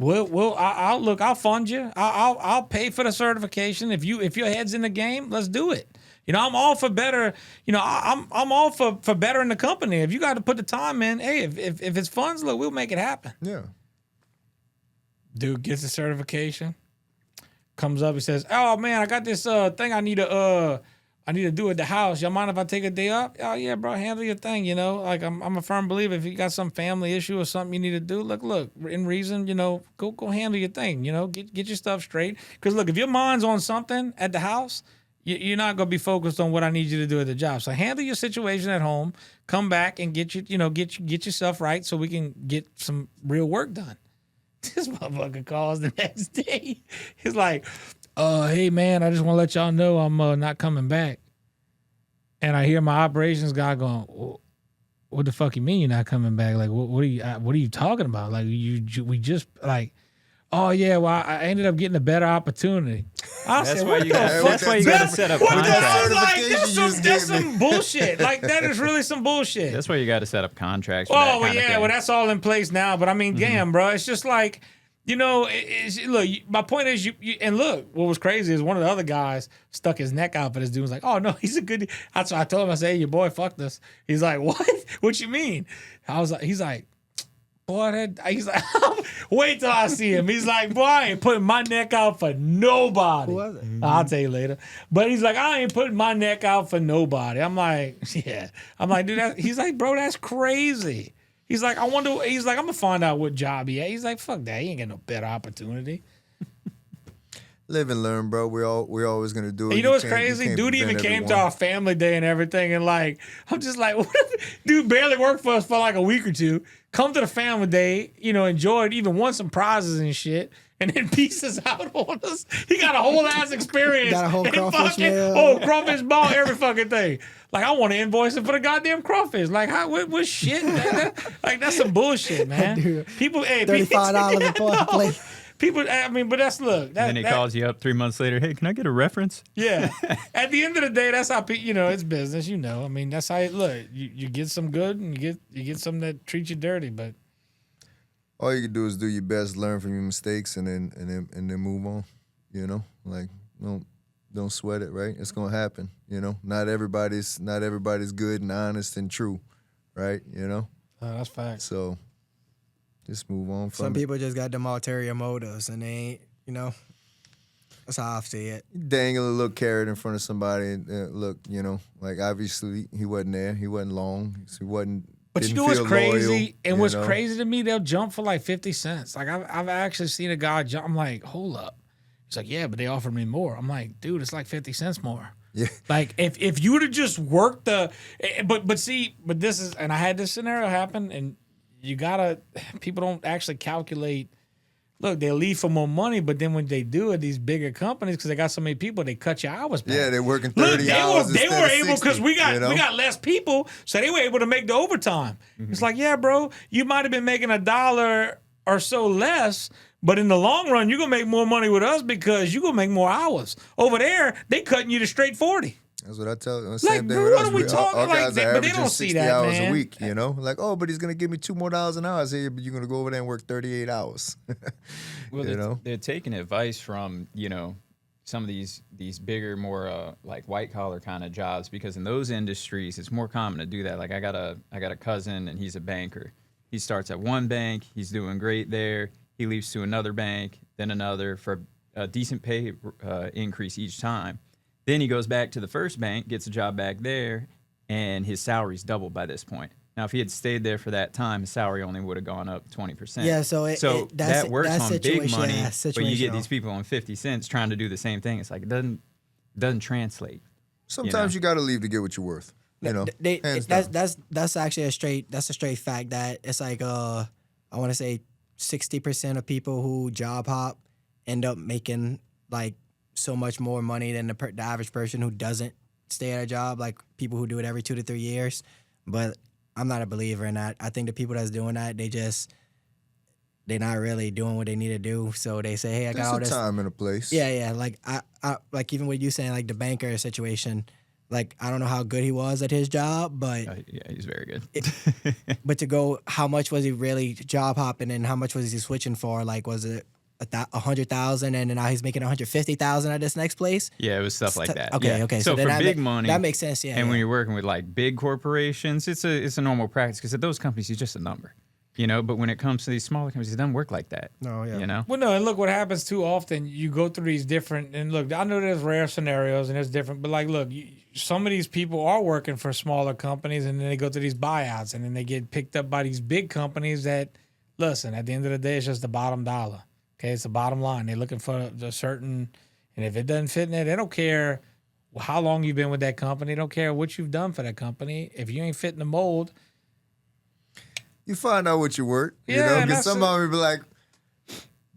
I'll fund you. I'll pay for the certification. If your head's in the game, let's do it. I'm all for better. I'm all for bettering the company. If you got to put the time in, hey, if it's funds, look, we'll make it happen. Yeah. Dude gets the certification, comes up, he says, "Oh man, I got this thing I need to do at the house. Y'all mind if I take a day off?" "Oh yeah, bro, handle your thing." Like I'm a firm believer. If you got some family issue or something you need to do, look, in reason, go handle your thing. Get your stuff straight. Because look, if your mind's on something at the house, you're not gonna be focused on what I need you to do at the job. So handle your situation at home. Come back and get yourself right so we can get some real work done. This motherfucker calls the next day. He's like, "Hey man, I just want to let y'all know I'm not coming back." And I hear my operations guy going, "What the fuck you mean you're not coming back? Like, what are you talking about? Like, we just like." "Oh yeah, well I ended up getting a better opportunity." That's why you got to set up contracts. That's some bullshit. Like that is really some bullshit. That's why you got to set up contracts. For Oh that well, kind of yeah, thing. well that's all in place now. But I mean, damn, bro, it's just like look. My point is, you and look. What was crazy is one of the other guys stuck his neck out for this dude. Was like, "Oh no, he's a good." That's why I told him. I said, "Hey, your boy fucked us." He's like, "What? What you mean?" He's like. Boy, he's like, wait till I see him. He's like, boy, I ain't putting my neck out for nobody. Who was it? I'll tell you later. But he's like, I ain't putting my neck out for nobody. I'm like, yeah. I'm like, dude, he's like, bro, that's crazy. He's like, I'm gonna find out what job he had. He's like, fuck that. He ain't got no better opportunity. Live and learn, bro. We're always gonna do it. You know what's can't- crazy? can't Dude even prevent came to everyone. our family day and everything, and like, I'm just like, what if, dude barely worked for us for like a week or two. Come to the family day, enjoyed, even won some prizes and shit, and then pieces out on us. He got a whole ass experience. Got a whole and crawfish fucking, meal. Oh, crawfish ball, every fucking thing. Like, I want to invoice him for the goddamn crawfish. Like, what shit? Like, that's some bullshit, man. Dude, People, hey, $35 for a plate. people, I mean, but that's, look. And then he calls you up 3 months later. "Hey, can I get a reference?" Yeah. At the end of the day, that's how people, it's business, I mean, that's how it look. You get some good and you get some that treat you dirty, but All you can do is do your best, learn from your mistakes, and then move on. Like don't sweat it, right? It's gonna happen. Not everybody's good and honest and true, right? that's facts. So just move on from Some it. people just got them ulterior motives, and they ain't, that's how I see it. Dangle a little carrot in front of somebody and look, like obviously he wasn't there. He wasn't long. He wasn't. But you didn't know what's feel crazy? loyal, And what's you know? crazy to me, they'll jump for like 50 cents. Like I've actually seen a guy jump. I'm like, hold up. He's like, yeah, but they offered me more. I'm like, dude, it's like 50 cents more. Yeah. Like if you would have just worked but this is, and I had this scenario happen, and people don't actually calculate. Look, they leave for more money, but then when they do it, these bigger companies, because they got so many people, they cut your hours back. Yeah, they're working Look, 30 hours they instead were of able 60, because we got you know? we got less people, so they were able to make the overtime. It's like, yeah, bro, you might have been making $1 or so less, but in the long run, you're gonna make more money with us because you're gonna make more hours. Over there, they cutting you to straight 40. That's what I tell them. Like, Same thing bro, with what us. are we talking Our like guys that? are But they averaging don't see 60 that, hours man. a week, Like, oh, but he's going to give me $2 more an hour. I say, but you're going to go over there and work 38 hours. Well, You know? they're taking advice from, some of these bigger, more like white collar kind of jobs, because in those industries it's more common to do that. Like I got a cousin and he's a banker. He starts at one bank, he's doing great there. He leaves to another bank, then another for a decent pay increase each time. Then he goes back to the first bank, gets a job back there, and his salary's doubled by this point. Now, if he had stayed there for that time, his salary only would have gone up 20%. Yeah, so that works on big money, but you get situational. these people on 50 cents trying to do the same thing. It's like it doesn't translate. Sometimes you got to leave to get what you're worth. You know, hands down. That's actually a straight fact that it's like I want to say 60% of people who job hop end up making like so much more money than the average person who doesn't stay at a job, like people who do it every 2 to 3 years. But I'm not a believer in that. I think the people that's doing that, they're not really doing what they need to do. So they say, hey, I got all There's this a time and a place. Yeah. Like I like even with you saying like the banker situation, like I don't know how good he was at his job, but Yeah, he's very good. but to go, how much was he really job hopping and how much was he switching for? Like, was it 100,000 and now he's making 150,000 at this next place? Yeah, it was stuff like that. Okay, yeah. okay. So then for big money, that makes sense. Yeah. And when yeah. you're working with like big corporations, it's a normal practice, because at those companies, you're just a number, you know. But when it comes to these smaller companies, it doesn't work like that. No, yeah. You know. Well, no, and look what happens too often. You go through these different, and look, I know there's rare scenarios and there's different, but like, look, some of these people are working for smaller companies, and then they go through these buyouts, and then they get picked up by these big companies that, listen, at the end of the day, it's just the bottom dollar. Okay, it's the bottom line. They're looking for a certain, and if it doesn't fit in there, they don't care how long you've been with that company. They don't care what you've done for that company. If you ain't fitting the mold, You find out what you're worth. You Yeah, know, and because that's some of them be like,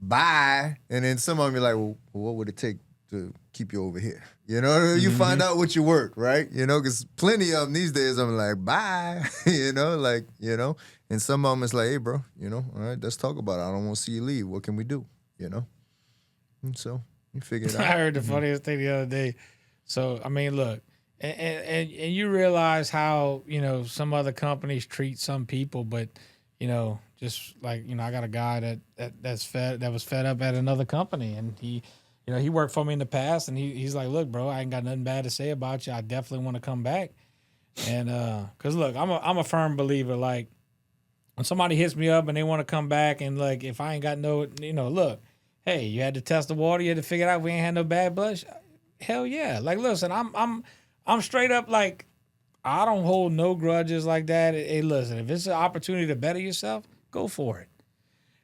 bye. And then some of them be like, well, what would it take to keep you over here? You know, you find out what you're worth, right? You know, because plenty of them these days, I'm like, bye. You know, like, you know. And some of them is like, hey, bro, you know, all right, let's talk about it. I don't want to see you leave. What can we do? You know? And so you figure it out. I heard the funniest thing the other day. So I mean, look, and you realize how, you know, some other companies treat some people, but you know, just like, you know, I got a guy that was fed up at another company, and he, you know, he worked for me in the past, and he's like, look, bro, I ain't got nothing bad to say about you. I definitely want to come back, and cause look, I'm a firm believer, like, when somebody hits me up and they want to come back, and like, if I ain't got no, you know, look, hey, you had to test the water, you had to figure out if we ain't had no bad blood. Hell yeah. Like, listen, I'm straight up, like, I don't hold no grudges like that. Hey, listen, if it's an opportunity to better yourself, go for it.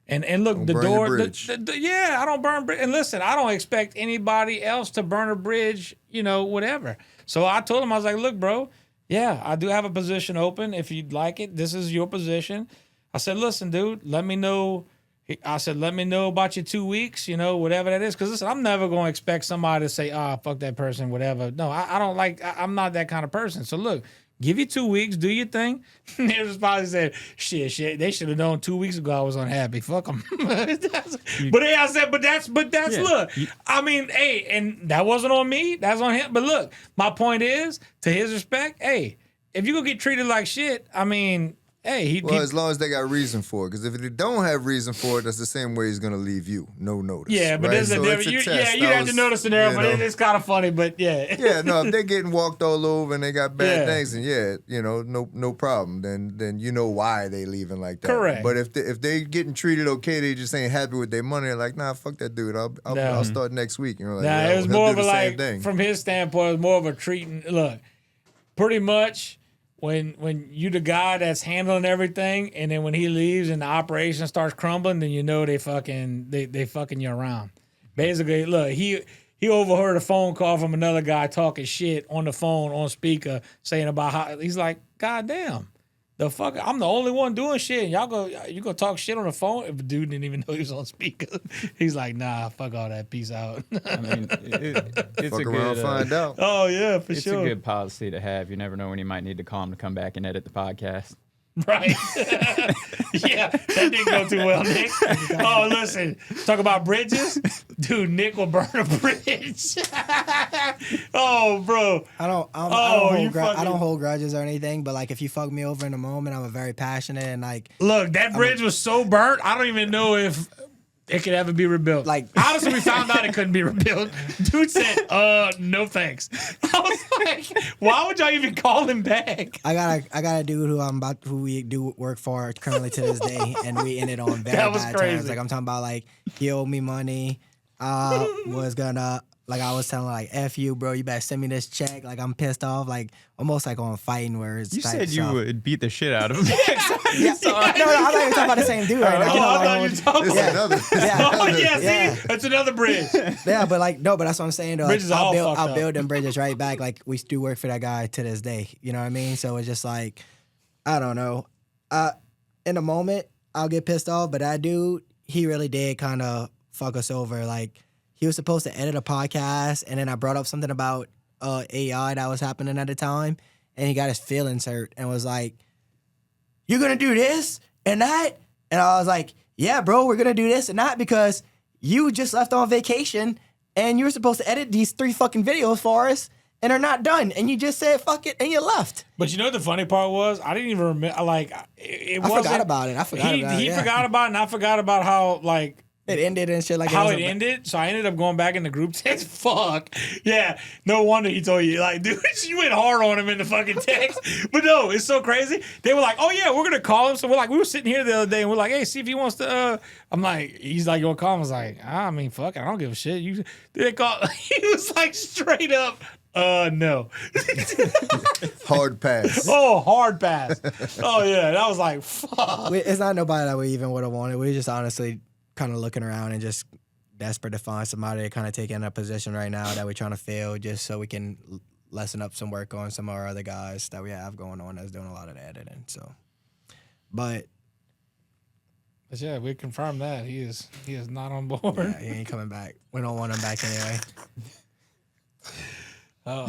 And look, Don't the burn your door, bridge. yeah, I don't burn bridge. And listen, I don't expect anybody else to burn a bridge, you know, whatever. So I told him, I was like, look, bro, yeah, I do have a position open. If you'd like it, this is your position. I said, listen, dude, let me know. I said, let me know about your 2 weeks, you know, whatever that is. Because listen, I'm never going to expect somebody to say, fuck that person, whatever. No, I don't like, I'm not that kind of person. So look, give you 2 weeks, do your thing. They was probably said, shit, they should have known 2 weeks ago I was unhappy. Fuck them. I said, but that's Yeah. look, I mean, hey, and that wasn't on me, that's on him. But look, my point is, to his respect, hey, if you gonna get treated like shit, I mean, hey, Well, as long as they got reason for it. Because if they don't have reason for it, that's the same way he's going to leave you. No notice. yeah, but right? there's a So difference. it's a You test. have That to was, know the scenario, you but know. it's kind of funny. But yeah, Yeah, no, if they're getting walked all over and they got bad Yeah. things, and yeah, you know, no problem. Then you know why they leaving like that. Correct. But if they getting treated okay, they just ain't happy with their money. They're like, nah, fuck that dude. I'll start next week. And you're like, nah, well, it was he'll more do of a the same like thing. from his standpoint, it was more of a treating. Look, pretty much when you the guy that's handling everything, and then when he leaves and the operation starts crumbling, then you know they fucking you around. Basically, look, he overheard a phone call from another guy talking shit on the phone on speaker, saying about how he's like, God damn. The fuck, I'm the only one doing shit. And you go talk shit on the phone? If the dude didn't even know he was on speaker, he's like, nah, fuck all that. Peace out. I mean, it's Fuck a around, good. find out. Oh yeah, for It's sure. a good policy to have. You never know when you might need to call him to come back and edit the podcast. Right. Yeah, that didn't go too well, Nick. Oh, listen, talk about bridges. Dude, Nick will burn a bridge. Oh, bro. I don't hold grudges or anything, but like if you fuck me over in the moment, I'm very passionate and like Look, that bridge was so burnt, I don't even know if It could ever be rebuilt. Like- honestly, we found out it couldn't be rebuilt. Dude said, no thanks. I was like, why would y'all even call him back? I got a dude who we do work for currently to this day, and we ended on very That was bad crazy. terms. Like I'm talking about, like he owed me money. Was gonna, like, I was telling, like, F you, bro, you better send me this check. Like, I'm pissed off, like almost like on fighting words. You type said you stuff. would beat the shit out of him. Yeah. No, I'm not even talking about the same dude right now. Oh, You know, I like, thought you were talking It's about. another. Yeah. Oh, yeah, see? Yeah. That's another bridge. Yeah, but like, no, but that's what I'm saying though. Like, Bridges are all fucked I'll up. build them bridges right back. Like, we do work for that guy to this day. You know what I mean? So it's just like, I don't know. In the moment, I'll get pissed off, but that dude, he really did kind of fuck us over. Like, he was supposed to edit a podcast, and then I brought up something about AI that was happening at the time, and he got his feelings hurt and was like, "You're gonna do this and that?" And I was like, "Yeah, bro, we're gonna do this and that because you just left on vacation and you were supposed to edit these 3 fucking videos for us, and they're not done, and you just said fuck it and you left." But you know what the funny part was? I didn't even remember. Like, it I wasn't. forgot about it. He Yeah. forgot about it, and I forgot about how, like, It ended and shit like how that. it ended. So I ended up going back in the group text. Fuck. Yeah. No wonder he told you. Like, dude, you went hard on him in the fucking text. But no, it's so crazy. They were like, oh, yeah, we're going to call him. So we were sitting here the other day and we're like, hey, see if he wants to. I'm like, he's like, you want to call him? I was like, I mean, fuck it. I don't give a shit. They call. He was like, straight up, no. Hard pass. Oh, hard pass. Oh, yeah. That was like, fuck. It's not nobody that we even would have wanted. We just honestly kind of looking around and just desperate to find somebody to kind of take in a position right now that we're trying to fill, just so we can lessen up some work on some of our other guys that we have going on that's doing a lot of the editing. So, but But yeah, we confirmed that he is not on board. yeah, he ain't coming back. We don't want him back anyway.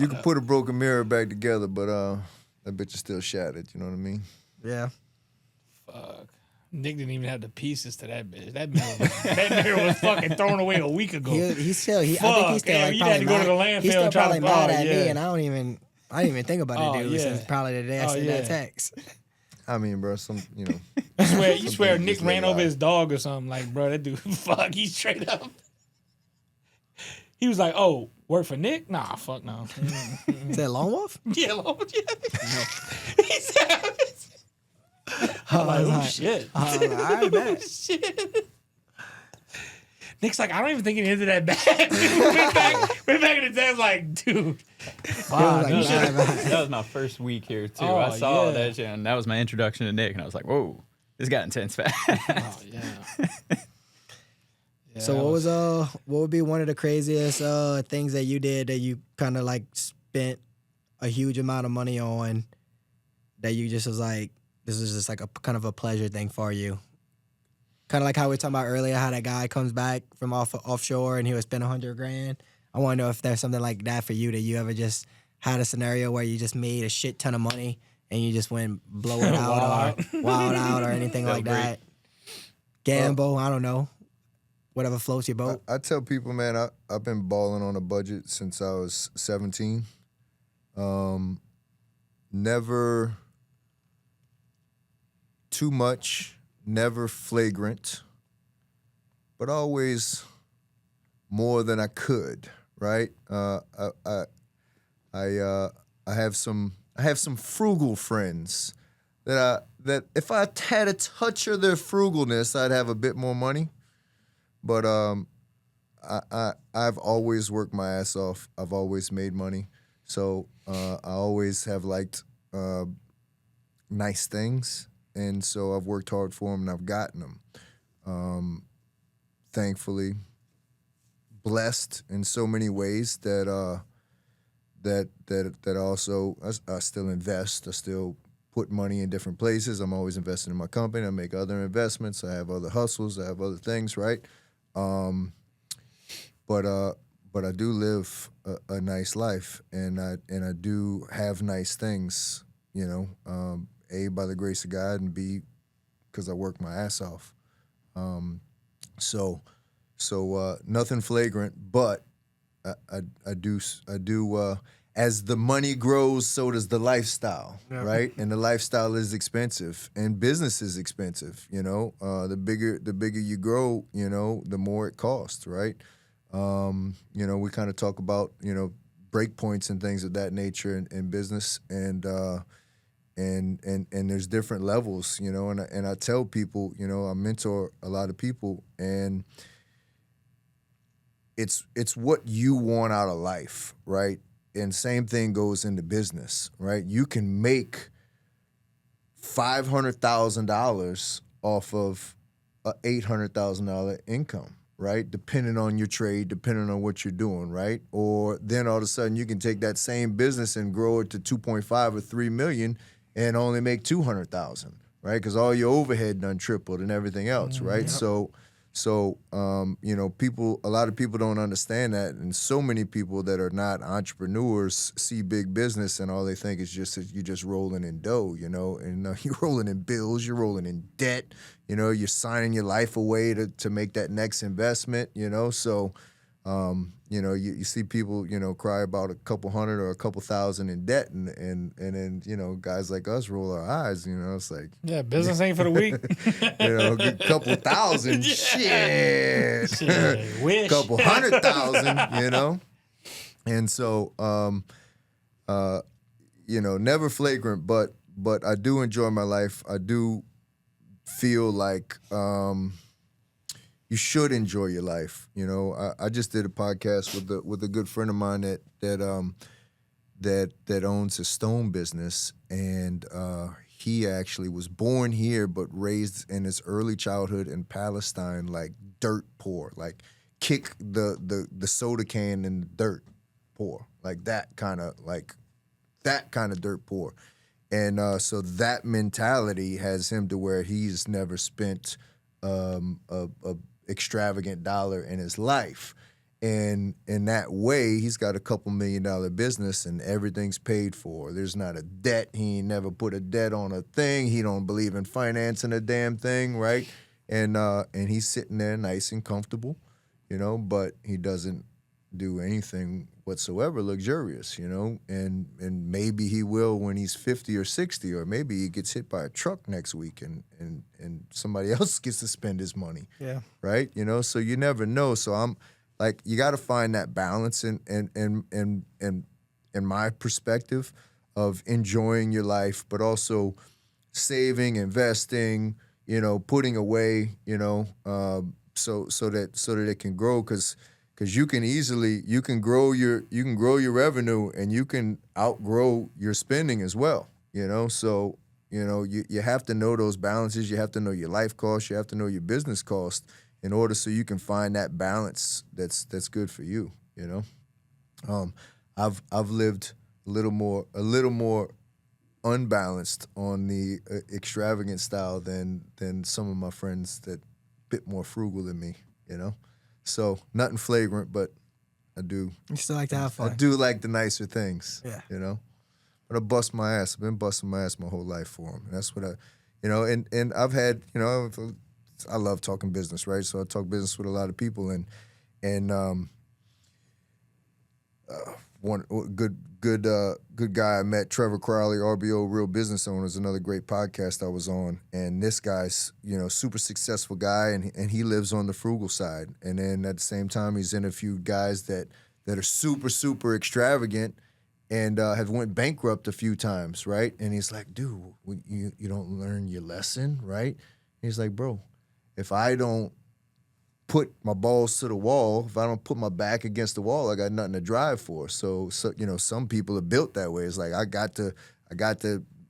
You can put a broken mirror back together, but that bitch is still shattered. You know what I mean? Yeah. Fuck. Nick didn't even have the pieces to that bitch. That mirror was fucking thrown away a week ago. He's still. I think Fuck, he's still yeah, like you had to go to the probably landfill He's still and try to probably buy mad it, at yeah. me, and I didn't even think about Oh, it, dude. yeah. Since probably the day I Oh, sent yeah. that text. I mean, bro, you know. You swear Nick just ran live over life. his dog or something. Like, bro, that dude, fuck, he straight up. He was like, oh, work for Nick? Nah, fuck no. Is that Lone Wolf? Yeah, Lord, yeah. He said, I'm like, oh, shit. I bet. Shit. Nick's like, I don't even think he ended that bad. went back in the day, like, dude. Wow, like, you nah, should've- nah. That was my first week here too. Oh, I saw yeah. that shit, and that was my introduction to Nick, and I was like, "Whoa, this got intense fast." Oh, yeah. Yeah, So that what would be one of the craziest things that you did that you kind of like spent a huge amount of money on that you just was like, this is just like a kind of a pleasure thing for you? Kind of like how we were talking about earlier, how that guy comes back from offshore and he would spend $100,000. I want to know if there's something like that for you, that you ever just had a scenario where you just made a shit ton of money and you just went blow it out or wild out or anything like that. Gamble, I don't know. Whatever floats your boat. I tell people, man, I've been balling on a budget since I was 17. Never too much, never flagrant, but always more than I could. Right? I have some frugal friends that if I had a touch of their frugalness, I'd have a bit more money. But I've always worked my ass off. I've always made money, so I always have liked nice things, and so I've worked hard for them and I've gotten them. Thankfully, blessed in so many ways that also I still invest. I still put money in different places. I'm always investing in my company. I make other investments. I have other hustles. I have other things, right? But I do live a nice life, and I do have nice things, you know. A, by the grace of God, and B, because I work my ass off. So nothing flagrant, but I do as the money grows, so does the lifestyle, right? And the lifestyle is expensive, and business is expensive. The bigger you grow, the more it costs, right? We kind of talk about break points and things of that nature in business, and there's different levels, and I tell people, I mentor a lot of people, and it's what you want out of life, right? And same thing goes into business, right? You can make $500,000 off of a $800,000 income, right? Depending on your trade, depending on what you're doing, right? Or then all of a sudden you can take that same business and grow it to 2.5 or 3 million and only make 200,000, right? Because all your overhead done tripled and everything else, right? Yep. So, a lot of people don't understand that, and so many people that are not entrepreneurs see big business and all they think is just that you're just rolling in dough, and you're rolling in bills, you're rolling in debt, you're signing your life away to make that next investment, so. You see people, cry about a couple hundred or a couple thousand in debt, and then guys like us roll our eyes. It's like, yeah, business ain't for the weak. A couple thousand, shit, wish. Couple 100,000, and so never flagrant, but I do enjoy my life. I do feel like you should enjoy your life. I just did a podcast with a good friend of mine that owns a stone business, and he actually was born here but raised in his early childhood in Palestine, like dirt poor, like kick the soda can in the dirt poor, like that kind of dirt poor, and so that mentality has him to where he's never spent a extravagant dollar in his life, and in that way he's got a couple $1 million business and everything's paid for. There's not a debt. He ain't never put a debt on a thing. He don't believe in financing a damn thing, right? And he's sitting there nice and comfortable, but he doesn't do anything whatsoever luxurious, and maybe he will when he's 50 or 60, or maybe he gets hit by a truck next week and somebody else gets to spend his money. Yeah. Right? So you never know. So I'm like, you got to find that balance in my perspective of enjoying your life, but also saving, investing, putting away, so that it can grow, because you can grow your revenue and you can outgrow your spending as well, so you have to know those balances. You have to know your life costs, you have to know your business costs in order so you can find that balance that's good for you. I've lived a little more unbalanced on the extravagant style than some of my friends that bit more frugal than me, So nothing flagrant, but I do. You still like to have fun. I do like the nicer things. Yeah. But I bust my ass. I've been busting my ass my whole life for them. And that's what and I've had, I love talking business, right? So I talk business with a lot of people, and one good guy I met, Trevor Crowley, RBO Real Business Owners, another great podcast I was on. And this guy's, super successful guy, and he lives on the frugal side. And then at the same time, he's in a few guys that are super, super extravagant and have went bankrupt a few times, right? And he's like, dude, you don't learn your lesson, right? He's like, bro, if I don't put my balls to the wall, if I don't put my back against the wall, I got nothing to drive for. So some people are built that way. It's like I got to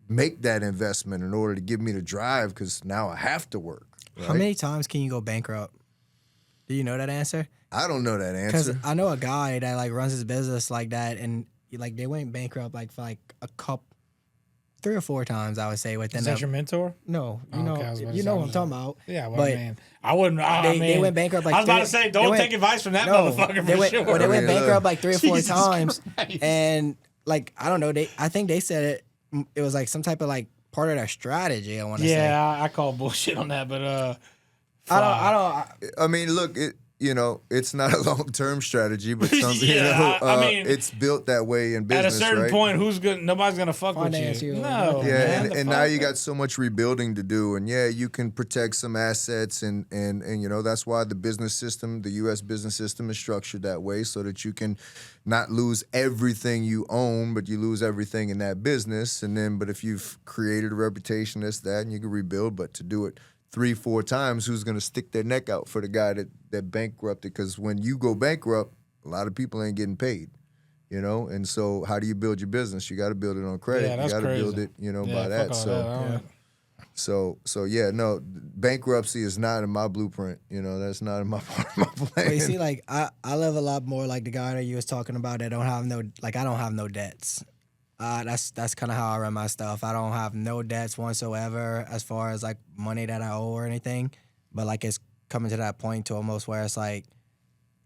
make that investment in order to give me the drive, because now I have to work. Right? How many times can you go bankrupt? Do you know that answer? I don't know that answer. Because I know a guy that runs his business like that, and they went bankrupt for a couple, 3 or 4 times, I would say. Within Is that your mentor? No, Okay, I was about to you say, know what I'm talking about. Yeah, well, but man, I wouldn't. they went bankrupt I was about to say, don't take advice from that motherfucker for sure. Well, they went bankrupt 3 or 4 Jesus times, Christ. and I don't know. I think they said it was some type of part of their strategy. I want to say. Yeah, I call bullshit on that, but I don't. I mean, look, it's not a long-term strategy, but some, Yeah, I mean, it's built that way in At business, a certain right? point, nobody's gonna fuck with Finance you. you or No, nothing. Yeah, man, and now you got so much rebuilding to do, and you can protect some assets, and that's why the business system, the U.S. business system, is structured that way, so that you can not lose everything you own, but you lose everything in that business, but if you've created a reputation, that's that, and you can rebuild, but to do it 3-4 times, who's going to stick their neck out for the guy that bankrupted? Because when you go bankrupt, a lot of people ain't getting paid, and so how do you build your business? You got to build it on credit. Yeah, that's you got to crazy. build it, by fuck that. all So, that. I don't- no, bankruptcy is not in my blueprint. That's not in my part of my plan. But you see, like I live a lot more like the guy that you was talking about that don't have I don't have no debts. That's kind of how I run my stuff. I don't have no debts whatsoever as far as like money that I owe or anything. But like it's coming to that point to almost where it's like,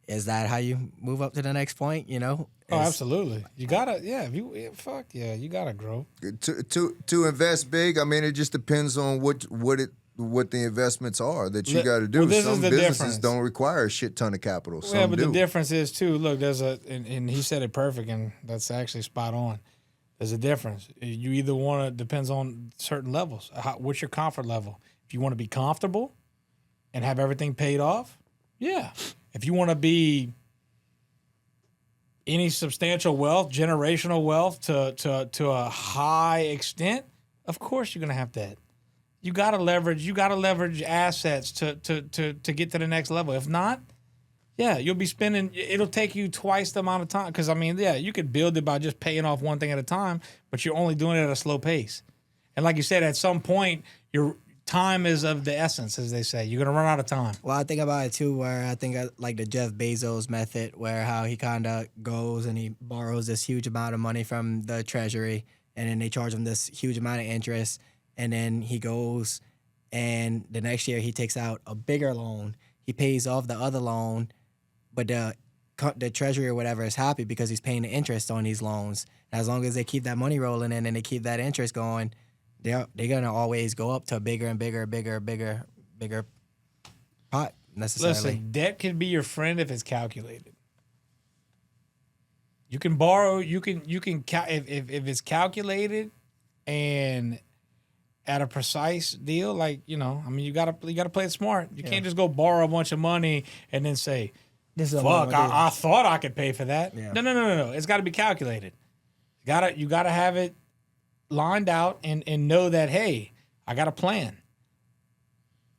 is that how you move up to the next point? Oh, absolutely. You gotta, you gotta grow. To invest big, I mean, it just depends on what the investments are that you got to do. Well, this Some is the businesses difference. don't require a shit ton of capital. Some Yeah, but do. the difference is too. Look, and he said it perfect, and that's actually spot on. There's a difference. You either want to, depends on certain levels. What's your comfort level? If you want to be comfortable and have everything paid off, yeah. If you want to be any substantial wealth, generational wealth to a high extent, of course you're gonna have that. You gotta leverage assets to get to the next level. If not, yeah, you'll be spending. It'll take you twice the amount of time. Because I mean, yeah, you could build it by just paying off one thing at a time, but you're only doing it at a slow pace. And like you said, at some point, your time is of the essence, as they say. You're gonna run out of time. Well, I think about it too, where I think like the Jeff Bezos method, where how he kind of goes and he borrows this huge amount of money from the treasury, and then they charge him this huge amount of interest, and then he goes and the next year he takes out a bigger loan. He pays off the other loan, but the treasury or whatever is happy because he's paying the interest on these loans. And as long as they keep that money rolling in and they keep that interest going, they're gonna always go up to a bigger and bigger pot necessarily. Listen, debt can be your friend if it's calculated. You can borrow. You can if it's calculated and at a precise deal. Like I mean, you gotta play it smart. You can't just go borrow a bunch of money and then say, This is what "Fuck, I'm gonna do. I thought I could pay for that." Yeah. No. It's got to be calculated. You gotta have it lined out and know that, hey, I got a plan.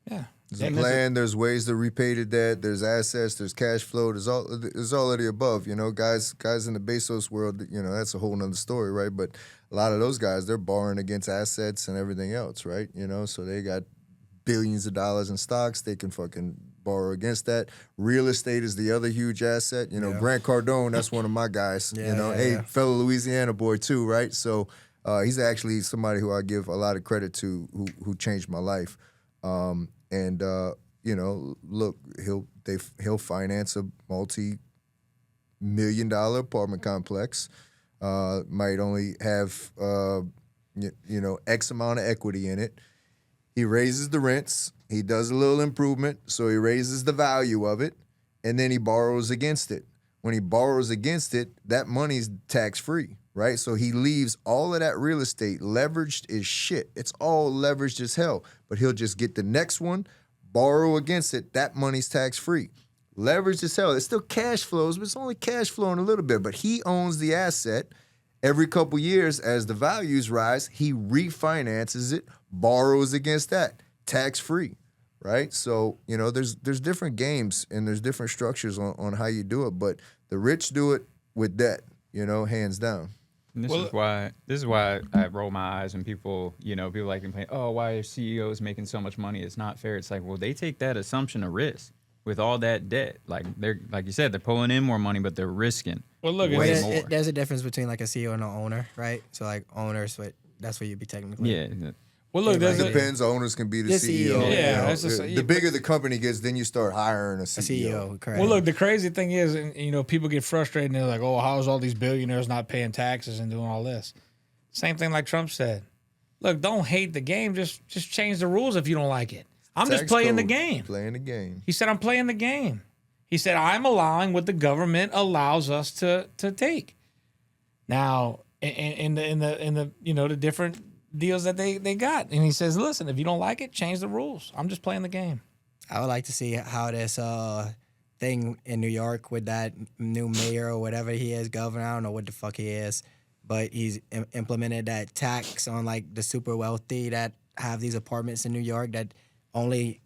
Yeah. There's a plan. There's ways to repay the debt. There's assets. There's cash flow. There's all of the above. Guys in the Bezos world. That's a whole nother story, right? But a lot of those guys, they're borrowing against assets and everything else, right? So they got billions of dollars in stocks. They can fucking borrow against that. Real estate is the other huge asset. Grant Cardone, that's one of my guys. Fellow Louisiana boy too, right? So he's actually somebody who I give a lot of credit to, who changed my life. Look, he'll finance a multi-million-dollar apartment complex. Might only have X amount of equity in it. He raises the rents. He does a little improvement, so he raises the value of it, and then he borrows against it. When he borrows against it, that money's tax-free, right? So he leaves all of that real estate leveraged as shit. It's all leveraged as hell, but he'll just get the next one, borrow against it. That money's tax-free. Leveraged as hell. It's still cash flows, but it's only cash flowing a little bit. But he owns the asset. Every couple years, as the values rise, he refinances it, borrows against that, tax-free, right? So, there's different games and there's different structures on how you do it, but the rich do it with debt, hands down. And this is why I roll my eyes when people like complain, oh, why are CEOs making so much money? It's not fair. It's like, well, they take that assumption of risk with all that debt. Like like you said, they're pulling in more money, but they're risking. Well, look, way more. There's a difference between like a CEO and an owner, right? So like owners, that's what you'd be technically. Yeah. Well, look, It depends. Owners can be the CEO. Yeah, the bigger the company gets, then you start hiring a A CEO. CEO, correct. Well, look, the crazy thing is, and people get frustrated and they're like, "Oh, how's all these billionaires not paying taxes and doing all this?" Same thing like Trump said. Look, don't hate the game. Just change the rules if you don't like it. I'm just Tax playing the code. game. Playing the game. He said, "I'm playing the game." He said, I'm allowing what the government allows us to take. Now, in the the different deals that they got. And he says, listen, if you don't like it, change the rules. I'm just playing the game. I would like to see how this thing in New York with that new mayor or whatever he is, governor, I don't know what the fuck he is, but he's implemented that tax on like the super wealthy that have these apartments in New York that only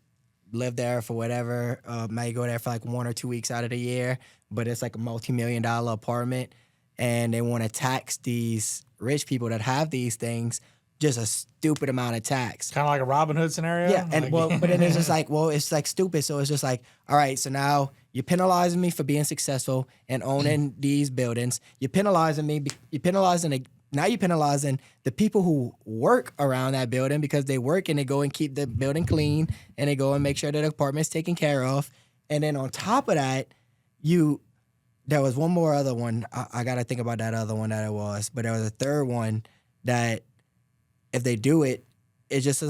live there for whatever, might go there for like 1 or 2 weeks out of the year, but it's like a multi-million-dollar apartment, and they want to tax these rich people that have these things just a stupid amount of tax. Kind of like a Robin Hood scenario? Yeah, and Like- but then it's just like, well, it's like stupid. So it's just like, all right, so now you're penalizing me for being successful and owning these buildings. You're penalizing me. Now you're penalizing the people who work around that building because they work and they go and keep the building clean and they go and make sure that the apartment's taken care of. And then on top of that, there was one more other one. I got to think about that other one that it was. But there was a third one that if they do it, it's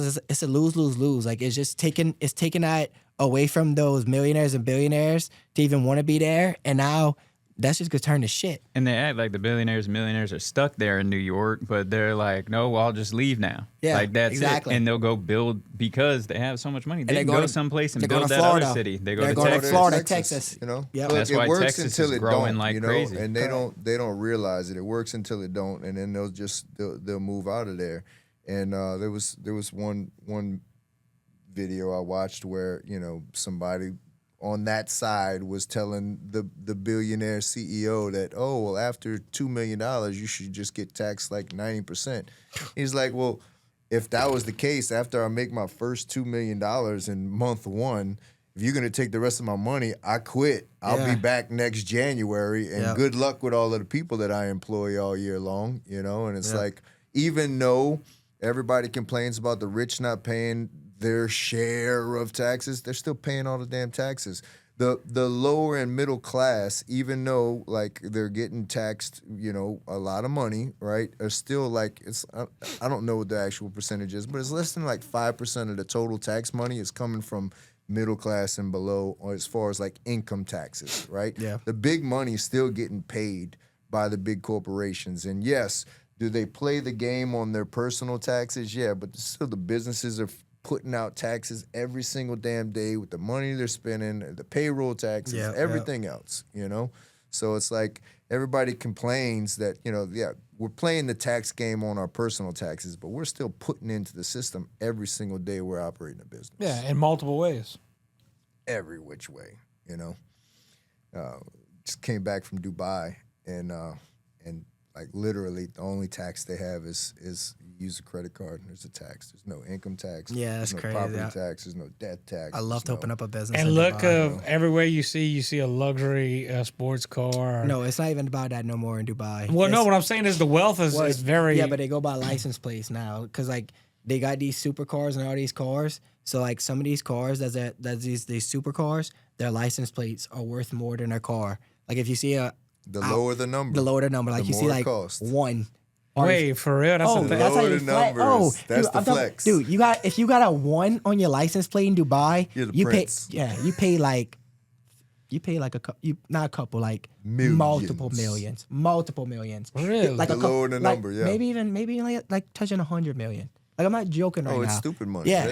a lose-lose-lose. Like it's taking that away from those millionaires and billionaires to even want to be there. And now that's just gonna turn to shit. And they act like the billionaires and millionaires are stuck there in New York, but they're like, no, well, I'll just leave now. Yeah, like that's exactly. it. And they'll go build because they have so much money. They they're can go going to to- someplace and they're going build to that Florida. other city. They go They're to going to Texas. Florida, Texas. You know, Yep. Look, That's it why works Texas until is it growing don't, like you know, crazy. and they don't realize it. It works until it don't, and then they'll move out of there. And there was one video I watched where somebody on that side was telling the billionaire CEO that, oh, well, after $2 million, you should just get taxed like 90%. He's like, well, if that was the case, after I make my first $2 million in month one, if you're going to take the rest of my money, I quit. I'll Yeah. be back next January, and Yep. good luck with all of the people that I employ all year long, and it's Yep. like, even though everybody complains about the rich not paying their share of taxes, they're still paying all the damn taxes. The lower and middle class, even though like they're getting taxed, a lot of money, right? Are still like I don't know what the actual percentage is, but it's less than like 5% of the total tax money is coming from middle class and below, or as far as like income taxes, right? Yeah. The big money is still getting paid by the big corporations, and yes, do they play the game on their personal taxes? Yeah, but still the businesses are putting out taxes every single damn day with the money they're spending, the payroll taxes, Yeah, everything else, So it's like everybody complains that, we're playing the tax game on our personal taxes, but we're still putting into the system every single day we're operating a business. Yeah, in multiple ways. Every which way, Just came back from Dubai and like literally the only tax they have is you use a credit card and there's a tax. There's no income tax. Yeah, that's there's no crazy. property Yeah. tax. There's no debt tax. I love to there's open no- up a business. And in look Dubai. everywhere you see a luxury sports car. No, it's not even about that no more in Dubai. Well, no, It's- what I'm saying is the wealth is very. Yeah, but they go by license plates now because like they got these supercars and all these cars. So like some of these cars, that's these supercars, their license plates are worth more than their car. Like if you see The lower the number. the lower the number, like The you see more it like costs. one. Wait, for real? That's Oh, a thing. that's how Lower you the flex. numbers. Oh, That's dude, the I'm talking- flex. dude, if you got a 1 on your license plate in Dubai, You're the you prince. you pay like not a couple, like Millions. multiple millions. Really? Like The lower the number, yeah. Maybe even like touching 100 million. Like I'm not joking right Oh, now. it's stupid money. Yeah,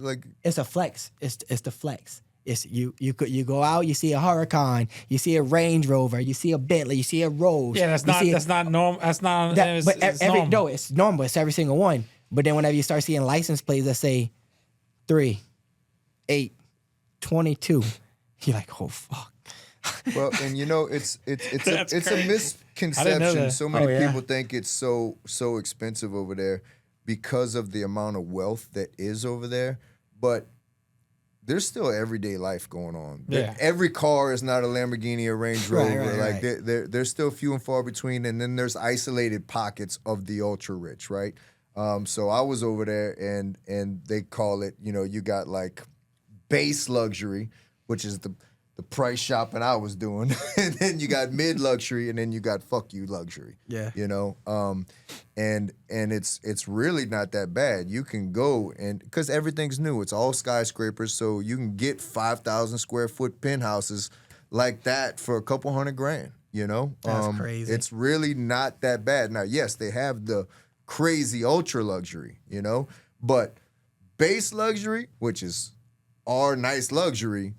like it's a flex. It's the flex. It's you go out, you see a Huracan, you see a Range Rover, you see a Bentley, you see a Rolls. Yeah, that's not normal. That's not. That, it's, but it's every normal. no, it's normal. It's every single one. But then whenever you start seeing license plates that say 3, 8, 22, you're like, oh fuck. well, and it's That's a crazy. misconception. that. So many Oh, yeah. people think it's so expensive over there because of the amount of wealth that is over there, but there's still everyday life going on. Yeah. Every car is not a Lamborghini or Range Right, Rover. right, like right. they're still few and far between, and then there's isolated pockets of the ultra rich, right? So I was over there, and they call it, you got like base luxury, which is the price shopping I was doing, and then you got mid luxury, and then you got fuck you luxury. Yeah. And it's really not that bad. You can go and because everything's new, it's all skyscrapers, so you can get 5,000 square foot penthouses like that for a couple $100,000. You know, That's crazy. It's really not that bad. Now, yes, they have the crazy ultra luxury, you know, but base luxury, which is our nice luxury,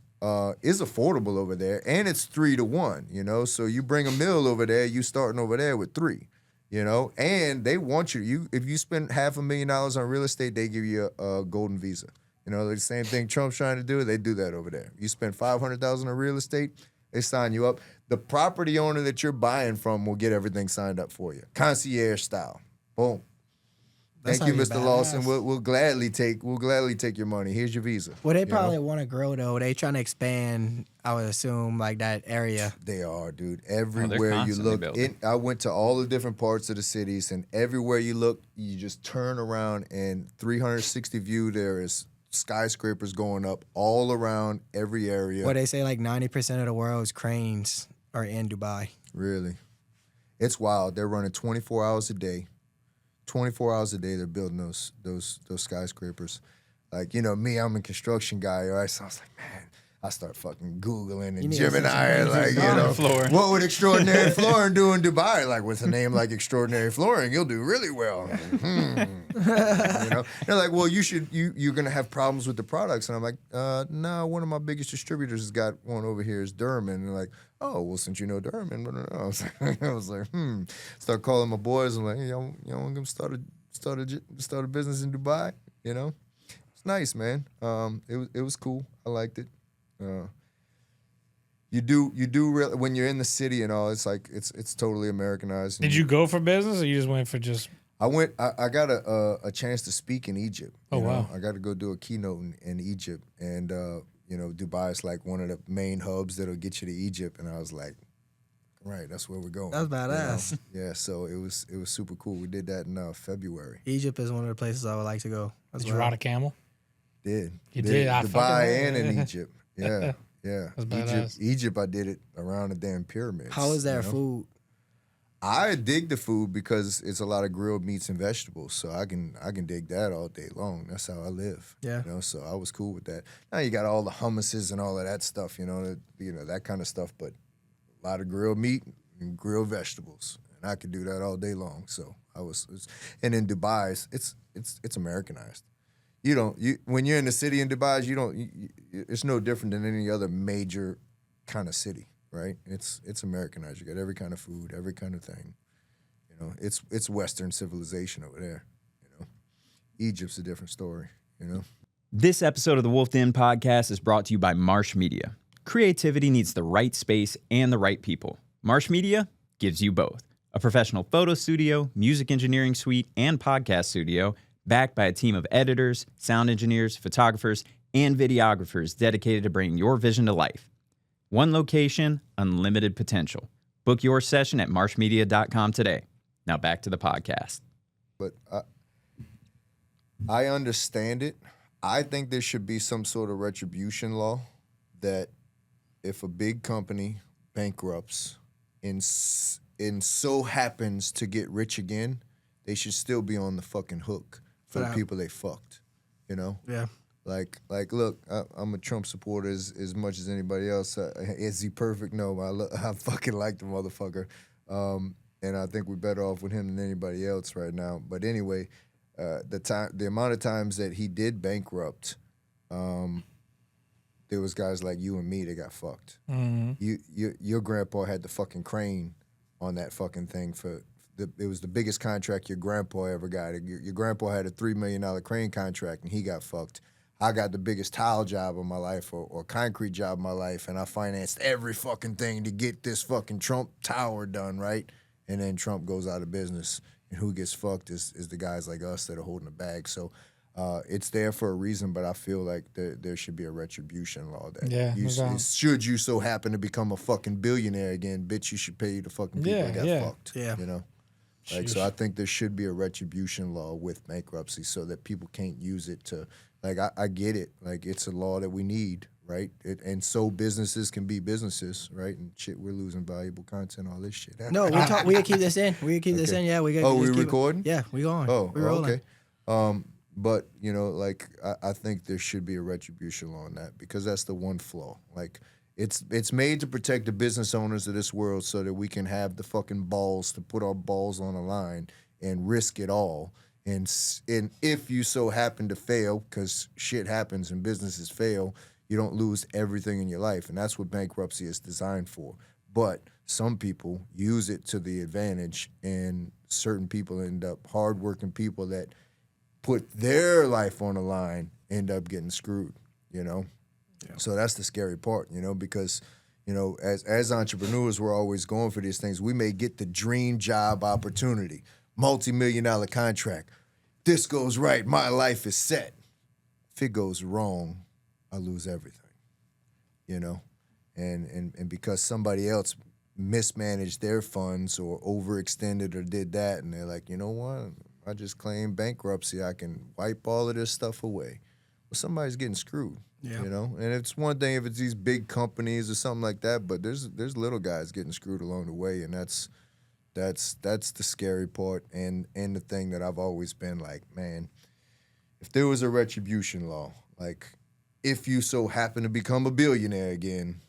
is affordable over there, and it's 3-to-1. You know, so you bring a meal over there, you starting over there with 3. You know, and they want you. If you spend $500,000 on real estate, they give you a golden visa. You know, the same thing Trump's trying to do. They do that over there. You spend $500,000 on real estate, they sign you up. The property owner that you're buying from will get everything signed up for you, concierge style. Boom. That's Thank you, not even Mr. Lawson. badass. We'll gladly take your money. Here's your visa. Well, they You know? probably want to grow though. They trying to expand. I would assume like that area. They are, dude. Everywhere you constantly look, building. I went to all the different parts of the cities, and everywhere you look, you just turn around and 360 view. There is skyscrapers going up all around every area. What they say like 90% of the world's cranes are in Dubai. Really, it's wild. They're running 24 hours a day. 24 hours a day, they're building those skyscrapers. Like, you know, me, I'm a construction guy, right? So I was like, man, I start fucking Googling and need Gemini, some like, you flooring. know, Flooring. what would extraordinary flooring do in Dubai? Like, with a name like extraordinary flooring, you'll do really well. You know, they're like, well, you're gonna have problems with the products, and I'm like, no, one of my biggest distributors has got one over here is Durham, and they're like, oh, well, since you know Durham, I was like, Start calling my boys. I'm like, hey, y'all want to start a business in Dubai? You know, it's nice, man. It was cool. I liked it. You do really, when you're in the city and all, it's like it's totally Americanized. Did you go for business, or you just went for just? I went. I got a chance to speak in Egypt. Oh, you know? wow. I got to go do a keynote in Egypt, and you know, Dubai is like one of the main hubs that'll get you to Egypt. And I was like, right, that's where we're going. That's you know? badass. Yeah, so it was super cool. We did that in February. Egypt is one of the places I would like to go. Did you ride a camel? You did? I fucking Dubai heard. and in Egypt. Yeah, yeah. That's badass. Egypt, I did it around the damn pyramids. How is their you know? food? I dig the food because it's a lot of grilled meats and vegetables, so I can dig that all day long. That's how I live. Yeah. You know, so I was cool with that. Now you got all the hummuses and all of that stuff, you know, that kind of stuff, but a lot of grilled meat and grilled vegetables, and I could do that all day long. So and in Dubai, it's Americanized. When you're in the city in Dubai, it's no different than any other major kind of city. Right, it's Americanized. You got every kind of food, every kind of thing. You know, it's Western civilization over there. You know, Egypt's a different story. You know. This episode of the Wolf Den podcast is brought to you by Marsh Media. Creativity needs the right space and the right people. Marsh Media gives you both. A professional photo studio, music engineering suite, and podcast studio backed by a team of editors, sound engineers, photographers, and videographers dedicated to bringing your vision to life. One location, unlimited potential. Book your session at marshmedia.com today. Now back to the podcast. But I understand it. I think there should be some sort of retribution law that if a big company bankrupts and so happens to get rich again, they should still be on the fucking hook for the people they fucked. You know? Yeah. Like, look, I'm a Trump supporter as much as anybody else. Is he perfect? No, I fucking like the motherfucker, and I think we're better off with him than anybody else right now. But anyway, the amount of times that he did bankrupt, there was guys like you and me that got fucked. Mm-hmm. Your grandpa had the fucking crane on that fucking thing it was the biggest contract your grandpa ever got. Your grandpa had a $3 million crane contract, and he got fucked. I got the biggest tile job of my life or concrete job of my life, and I financed every fucking thing to get this fucking Trump tower done, right? And then Trump goes out of business, and who gets fucked is the guys like us that are holding the bag. So it's there for a reason, but I feel like there should be a retribution law that should you so happen to become a fucking billionaire again, bitch, you should pay the fucking people that got fucked. Yeah. You know? Like, so I think there should be a retribution law with bankruptcy so that people can't use it to, like, I get it. Like, it's a law that we need, right? And so businesses can be businesses, right? And shit, we're losing valuable content, all this shit. No, we can keep this in. We can keep this in. Yeah, we got. Oh, we recording? Yeah, we going. Oh, we rolling. Okay. But, you know, like, I think there should be a retribution law on that because that's the one flaw. Like, It's made to protect the business owners of this world so that we can have the fucking balls to put our balls on the line and risk it all. And if you so happen to fail, because shit happens and businesses fail, you don't lose everything in your life. And that's what bankruptcy is designed for. But some people use it to the advantage, and certain people end up, hardworking people that put their life on the line, end up getting screwed, you know? Yeah. So that's the scary part, you know, because, you know, as entrepreneurs, we're always going for these things. We may get the dream job opportunity, multi-million-dollar contract. This goes right, my life is set. If it goes wrong, I lose everything, you know? And because somebody else mismanaged their funds or overextended or did that, and they're like, you know what, I just claimed bankruptcy, I can wipe all of this stuff away. Well, somebody's getting screwed, you know? And it's one thing if it's these big companies or something like that, but there's little guys getting screwed along the way, and that's the scary part, and the thing that I've always been like, man, if there was a retribution law, like if you so happen to become a billionaire again,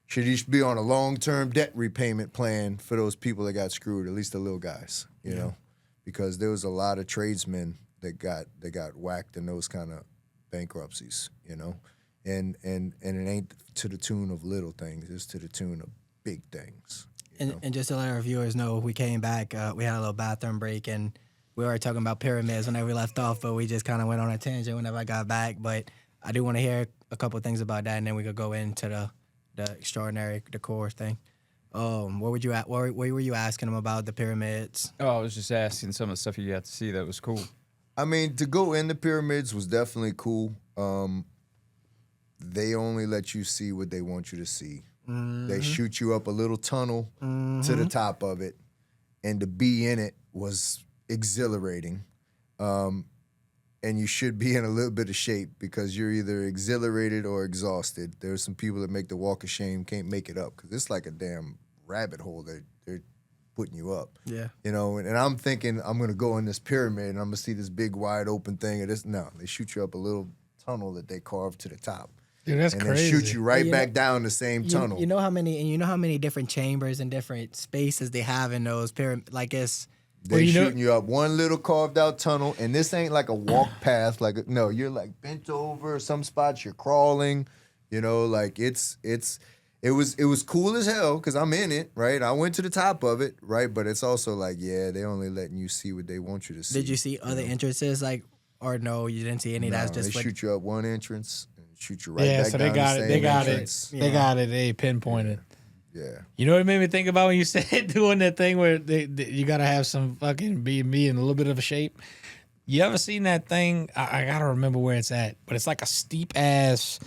should you be on a long-term debt repayment plan for those people that got screwed, at least the little guys, you know? Because there was a lot of tradesmen that got whacked in those kind of bankruptcies, you know? And it ain't to the tune of little things, it's to the tune of big things. And just to let our viewers know, we came back, we had a little bathroom break, and we were talking about pyramids whenever we left off, but we just kind of went on a tangent whenever I got back. But I do want to hear a couple of things about that, and then we could go into the extraordinary, the core thing. What were you asking them about the pyramids? Oh, I was just asking some of the stuff you got to see that was cool. I mean, to go in the pyramids was definitely cool. They only let you see what they want you to see. Mm-hmm. They shoot you up a little tunnel to the top of it, and to be in it was exhilarating. And you should be in a little bit of shape because you're either exhilarated or exhausted. There's some people that make the walk of shame, can't make it up because it's like a damn rabbit hole that they're putting you up. Yeah. You know, and I'm thinking I'm going to go in this pyramid and I'm going to see this big wide open thing. Or this. No, they shoot you up a little tunnel that they carved to the top. Dude, that's crazy. And then shoot you right back down the same tunnel. You know how many different chambers and different spaces they have in those pyramids? Like it's... They shooting you up one little carved out tunnel, and this ain't like a walk path. No, you're like bent over. Some spots you're crawling. You know, like it was cool as hell because I'm in it, right? I went to the top of it, right? But it's also like, yeah, they only letting you see what they want you to see. Did you see other entrances, or no? You didn't see any. No, that's just they shoot you up one entrance and shoot you right back down. They got the it. same They got entrance. it. They got it. They pinpointed. Yeah. You know what it made me think about when you said doing that thing where you got to have some fucking be in a little bit of a shape? You ever seen that thing? I got to remember where it's at, but it's like a steep ass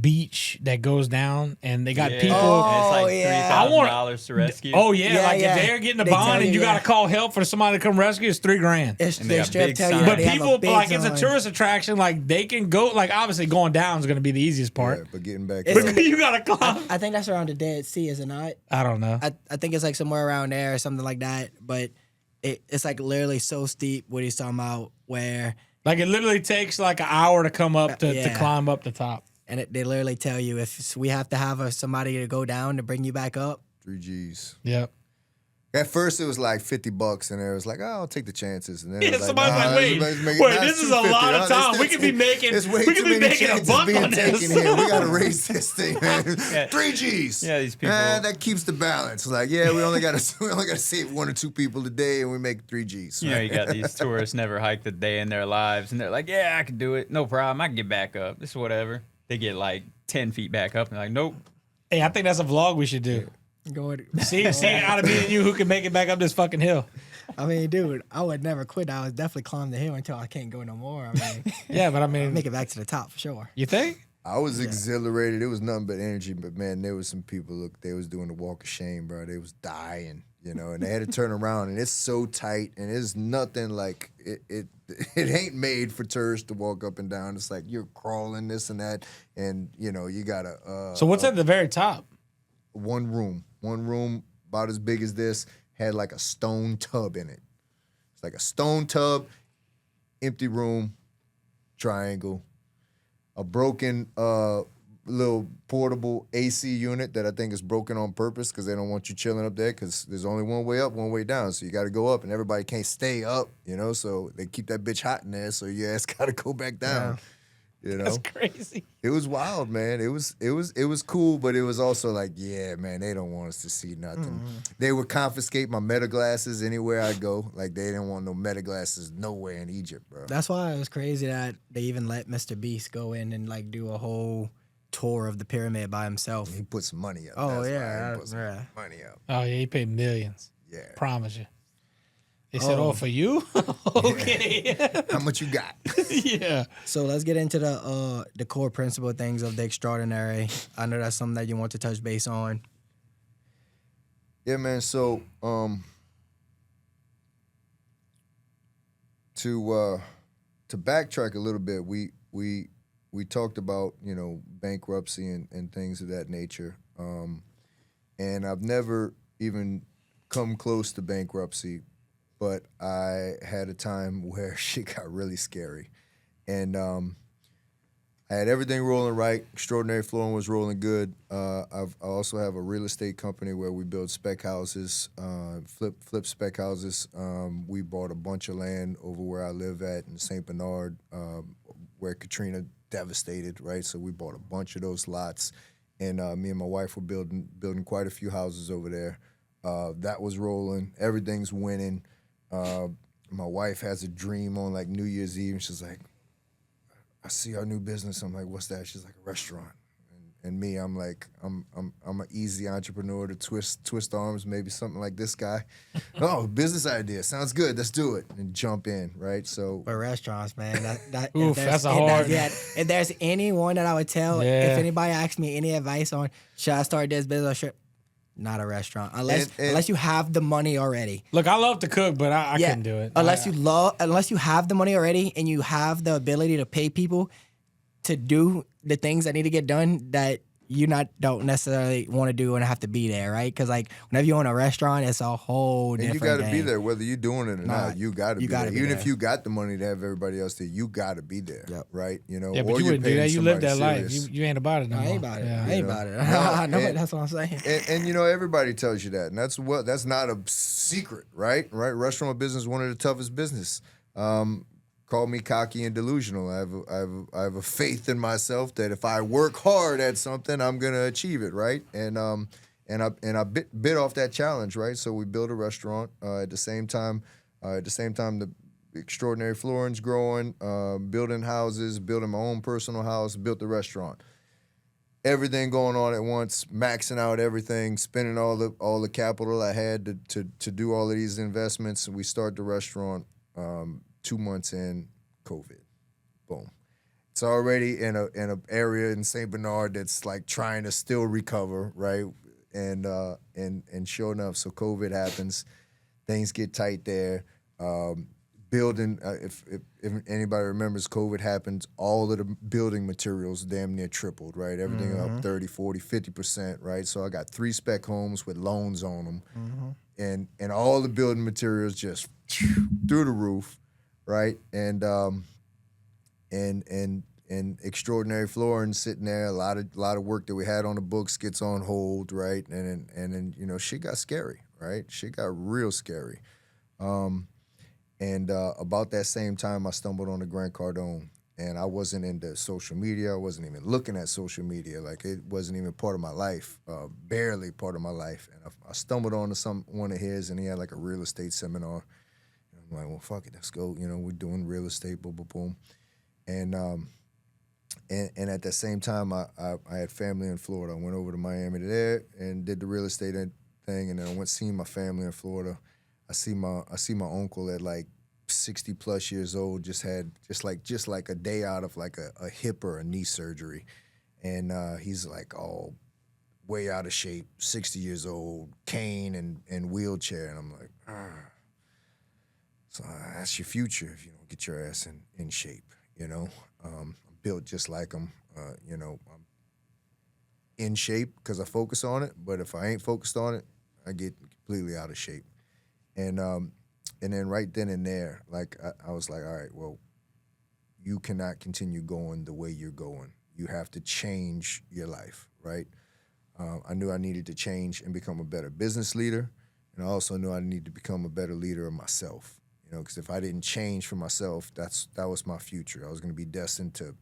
beach that goes down, and they got people. And it's like $3,000 to rescue. Oh yeah, if they're getting a bond and you got to call help for somebody to come rescue, it's $3,000. They straight tell you, but people like it's a tourist attraction. Like they can go. Like obviously going down is going to be the easiest part. Yeah, but getting back, you got to climb. I think that's around the Dead Sea, is it not? I don't know. I think it's like somewhere around there or something like that. But it's like literally so steep. What he's talking about, where like it literally takes like an hour to come up to climb up the top. And they literally tell you if we have to have somebody to go down to bring you back up. 3 G's. Yep. At first, it was like $50, and it was like, "Oh, I'll take the chances." And then it was somebody's like, "Wait, this is a lot of time. We could be making, a buck on this. Here. We got to raise this thing, man. 3 G's. Yeah, these people. That keeps the balance. Like, yeah, we only got to save 1 or 2 people a day, and we make 3 G's. You know, you got these tourists never hiked a day in their lives, and they're like, "Yeah, I can do it. No problem. I can get back up. This is whatever." They get like 10 feet back up, and they're like, "Nope." Hey, I think that's a vlog we should do. See out of me and you who can make it back up this fucking hill. I mean, dude, I would never quit. I would definitely climb the hill until I can't go no more. I mean, yeah, but I mean, I'll make it back to the top for sure. You think? I was exhilarated. It was nothing but energy. But man, there was some people. They was doing the walk of shame, bro. They was dying, you know, and they had to turn around, and it's so tight, and it's nothing like it ain't made for tourists to walk up and down. It's like you're crawling this and that, and you know you gotta. So what's at the very top? One room about as big as this had like a stone tub in it. It's like a stone tub, empty room, triangle, a broken little portable AC unit that I think is broken on purpose because they don't want you chilling up there because there's only one way up, one way down. So you got to go up, and everybody can't stay up, you know. So they keep that bitch hot in there. So your ass got to go back down. You know, That's crazy. it was wild, man. It was cool, but it was also like, yeah, man, they don't want us to see nothing. They would confiscate my meta glasses anywhere I go. Like they didn't want no meta glasses nowhere in Egypt, bro. That's why it was crazy that they even let Mr. Beast go in and like do a whole tour of the pyramid by himself. He put some money up. Oh, That's yeah, why he put some yeah. money up. Oh yeah, he paid millions. Yeah. Promise you. They said, Oh. "Oh, for you? Okay." How much you got? Yeah. So let's get into the core principle things of the extraordinary. I know that's something that you want to touch base on. Yeah, man. So, to backtrack a little bit, we talked about, you know, bankruptcy and things of that nature. And I've never even come close to bankruptcy, but I had a time where shit got really scary. And I had everything rolling right. Extraordinary Flooring was rolling good. I also have a real estate company where we build spec houses, flip spec houses. We bought a bunch of land over where I live at in St. Bernard, where Katrina devastated, right? So we bought a bunch of those lots, and me and my wife were building quite a few houses over there. That was rolling. Everything's winning. My wife has a dream on like New Year's Eve, and she's like, I see our new business. I'm like, what's that? She's like, a restaurant. And me, I'm like, I'm an easy entrepreneur to twist arms, maybe something like this guy. Oh, business idea. Sounds good. Let's do it. And jump in, right? So For restaurants, man, that Oof, if there's- that's a if hard- if there's anyone that I would tell, Yeah. if anybody asks me any advice on should I start this business, or should not a restaurant, unless And- unless you have the money already. Look, I love to cook, but I couldn't do it. Unless you have the money already and you have the ability to pay people to do the things that need to get done that you don't necessarily want to do and have to be there, right? Because like whenever you own a restaurant, it's a whole and different you got to be game. there, whether you're doing it or Nah, not. You got to you be gotta there. be Even there. if you got the money to have everybody else there, you got to be there, Yep. right? You know, Yeah, but or you you're wouldn't do paying that. You live that somebody life. serious. You ain't about it no I more. ain't about it. Yeah. I ain't about it. No, I know it. and- That's what I'm saying. And you know, everybody tells you that, and that's not a secret, right? Right? Restaurant business is one of the toughest business. Call me cocky and delusional. I have a faith in myself that if I work hard at something, I'm gonna achieve it, right? And I bit off that challenge, right? So we built a restaurant at the same time. The Extraordinary Flooring's growing, building houses, building my own personal house, built the restaurant. Everything going on at once, maxing out everything, spending all the capital I had to do all of these investments. And we start the restaurant 2 months in, COVID, boom. It's already in a area in St. Bernard that's like trying to still recover, right? And sure enough, so COVID happens, things get tight there. Building, if anybody remembers, COVID happens, all of the building materials damn near tripled, right? Everything up 30, 40, 50%, right? So I got 3 spec homes with loans on them, and all the building materials just through the roof, right? And Extraordinary Flooring sitting there, a lot of work that we had on the books gets on hold, right? And then you know, shit got scary, right? Shit got real scary. And about that same time, I stumbled on the Grant Cardone, and I wasn't into social media. I wasn't even looking at social media. Like, it wasn't even part of my life, barely part of my life. And I stumbled onto one of his, and he had like a real estate seminar. And I'm like, well, fuck it, let's go. You know, we're doing real estate, boom, boom, boom. And at the same time, I had family in Florida. I went over to Miami there and did the real estate thing, and then I went seeing my family in Florida. I see my uncle at like 60 plus years old, just had just like a day out of like a hip or a knee surgery, and he's like all way out of shape, 60 years old, cane and wheelchair, and I'm like, so that's your future if you don't get your ass in shape, you know. I'm built just like him, you know. I'm in shape because I focus on it, but if I ain't focused on it, I get completely out of shape. And then right then and there, like I was like, all right, well, you cannot continue going the way you're going. You have to change your life, right? I knew I needed to change and become a better business leader, and I also knew I needed to become a better leader of myself. Because if I didn't change for myself, that was my future. I was going to be destined to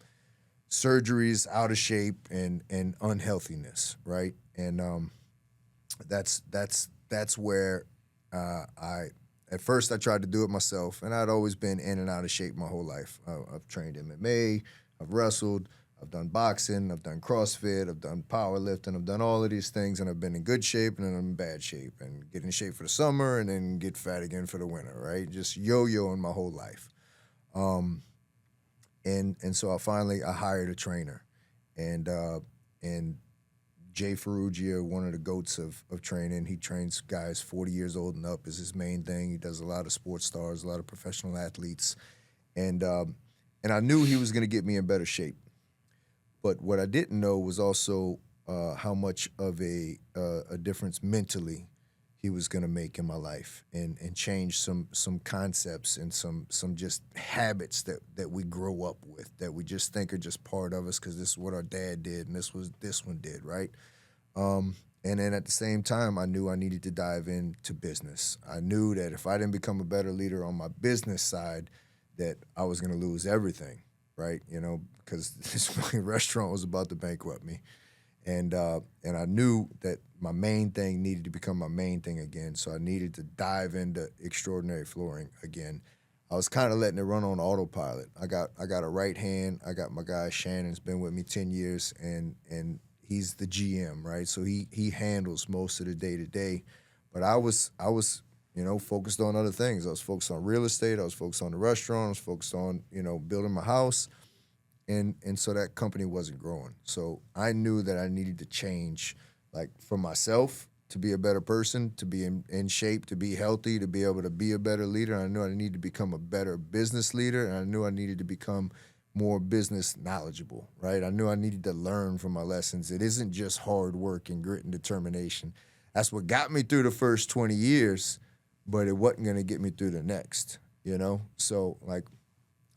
surgeries, out of shape, and unhealthiness, right? And that's where at first I tried to do it myself, and I'd always been in and out of shape my whole life. I've trained MMA, I've wrestled, I've done boxing, I've done CrossFit, I've done powerlifting, I've done all of these things, and I've been in good shape and then I'm in bad shape, and get in shape for the summer and then get fat again for the winter, right? Just yo-yoing my whole life. And so I hired a trainer, and Jay Ferrugia, one of the goats of training. He trains guys 40 years old and up is his main thing. He does a lot of sports stars, a lot of professional athletes, and I knew he was going to get me in better shape. But what I didn't know was also how much of a difference mentally he was going to make in my life, and change some concepts and some just habits that we grow up with, that we just think are just part of us because this is what our dad did and this one did, right? And then at the same time, I knew I needed to dive into business. I knew that if I didn't become a better leader on my business side, that I was going to lose everything, right? Because this restaurant was about to bankrupt me. And I knew that my main thing needed to become my main thing again, so I needed to dive into extraordinary flooring again. I was kind of letting it run on autopilot. I got a right hand. I got my guy Shannon's been with me 10 years, and he's the GM, right? So he handles most of the day-to-day. But I was focused on other things. I was focused on real estate. I was focused on the restaurant. I was focused on building my house. And so that company wasn't growing. So I knew that I needed to change, like, for myself, to be a better person, to be in shape, to be healthy, to be able to be a better leader. I knew I needed to become a better business leader, and I knew I needed to become more business knowledgeable, right? I knew I needed to learn from my lessons. It isn't just hard work and grit and determination. That's what got me through the first 20 years, but it wasn't going to get me through the next, So, like,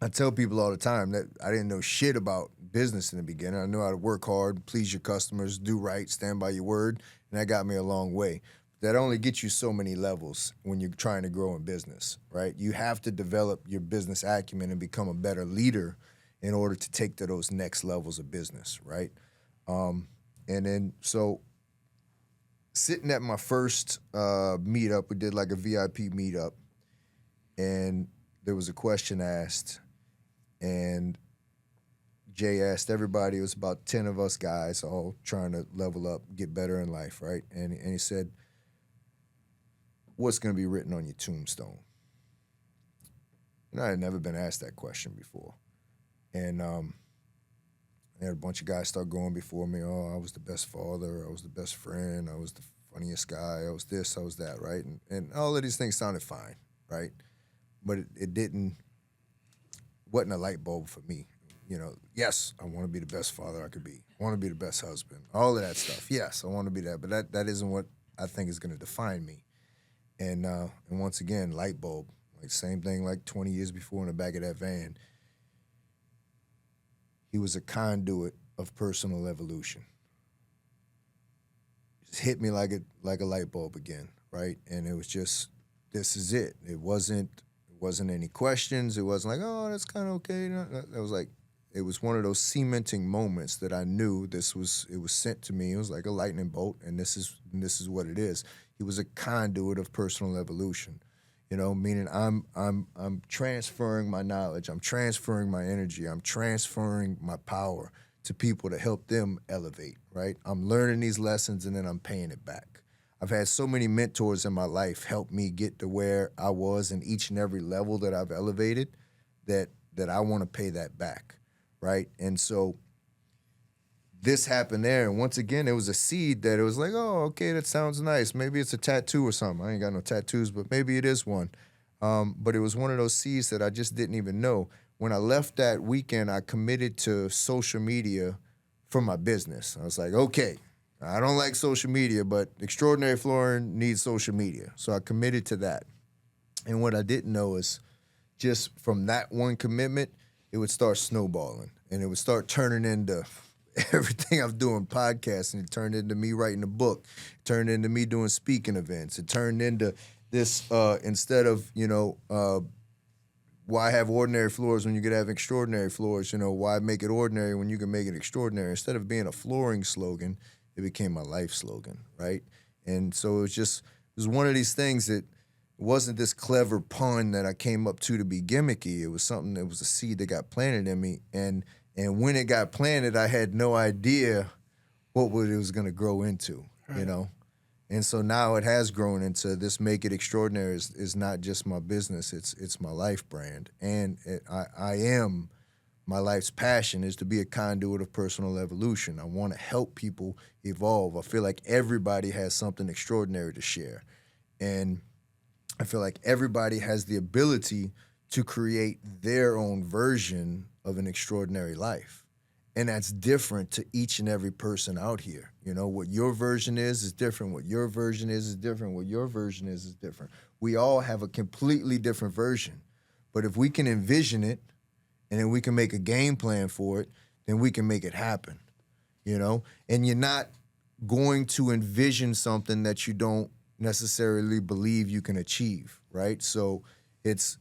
I tell people all the time that I didn't know shit about business in the beginning. I knew how to work hard, please your customers, do right, stand by your word, and that got me a long way. That only gets you so many levels when you're trying to grow in business, right? You have to develop your business acumen and become a better leader in order to take to those next levels of business, right? And then, so sitting at my first meetup, we did like a VIP meetup, and there was a question asked, and Jay asked everybody, it was about 10 of us guys all trying to level up, get better in life, right? And he said, what's going to be written on your tombstone? And I had never been asked that question before. And I had a bunch of guys start going before me. Oh, I was the best father. I was the best friend. I was the funniest guy. I was this, I was that, right? And all of these things sounded fine, right? But it wasn't a light bulb for me. Yes, I want to be the best father I could be. I want to be the best husband. All of that stuff. Yes, I want to be that. But that isn't what I think is going to define me. And once again, light bulb. Like, same thing like 20 years before in the back of that van. He was a conduit of personal evolution. Just hit me like a light bulb again, right? And it was just, this is it. It wasn't any questions. It wasn't like, oh, that's kind of okay. It was like, it was one of those cementing moments that I knew it was sent to me. It was like a lightning bolt, and this is what it is. He was a conduit of personal evolution, meaning I'm transferring my knowledge, I'm transferring my energy, I'm transferring my power to people to help them elevate, right? I'm learning these lessons and then I'm paying it back. I've had so many mentors in my life help me get to where I was in each and every level that I've elevated that I want to pay that back, right? And so this happened there, and once again, it was a seed that it was like, oh, okay, that sounds nice. Maybe it's a tattoo or something. I ain't got no tattoos, but maybe it is one. But it was one of those seeds that I just didn't even know. When I left that weekend, I committed to social media for my business. I was like, okay, I don't like social media, but Extraordinary Flooring needs social media. So I committed to that. And what I didn't know is just from that one commitment, it would start snowballing, and it would start turning into everything I'm doing, podcasting, it turned into me writing a book, it turned into me doing speaking events, it turned into this, instead of, why have ordinary floors when you could have extraordinary floors? Why make it ordinary when you can make it extraordinary? Instead of being a flooring slogan, it became my life slogan, right? And so it was one of these things that wasn't this clever pun that I came up to be gimmicky. It was something that was a seed that got planted in me. And when it got planted, I had no idea what it was going to grow into, And so now it has grown into this. Make it extraordinary is not just my business; it's my life brand, and I am my life's passion is to be a conduit of personal evolution. I want to help people evolve. I feel like everybody has something extraordinary to share, and I feel like everybody has the ability to create their own version of an extraordinary life. And that's different to each and every person out here. What your version is different. What your version is different. What your version is different. We all have a completely different version. But if we can envision it and then we can make a game plan for it, then we can make it happen. And you're not going to envision something that you don't necessarily believe you can achieve, right? So it's,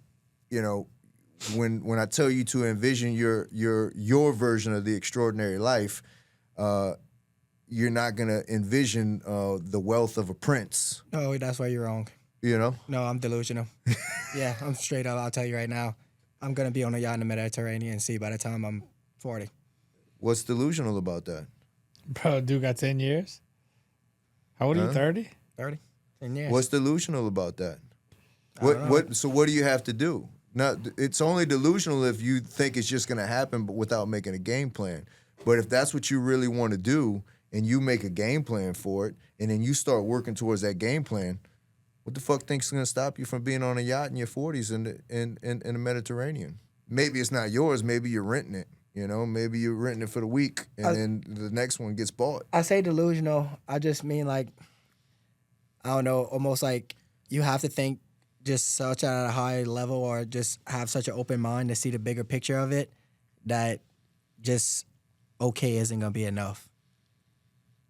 when I tell you to envision your version of the extraordinary life, you're not gonna envision the wealth of a prince. No, that's why you're wrong. No, I'm delusional. Yeah, I'm straight up. I'll tell you right now, I'm gonna be on a yacht in the Mediterranean Sea by the time I'm 40. What's delusional about that? Bro, dude got 10 years. How old are you? 30? 30. 10 years. What's delusional about that? So what do you have to do? Now, it's only delusional if you think it's just going to happen but without making a game plan. But if that's what you really want to do and you make a game plan for it and then you start working towards that game plan, what the fuck think's going to stop you from being on a yacht in your 40s in the Mediterranean? Maybe it's not yours. Maybe you're renting it. Maybe you're renting it for the week and then the next one gets bought. I say delusional. I just mean I don't know, almost like you have to think just such at a high level or just have such an open mind to see the bigger picture of it that just okay isn't going to be enough.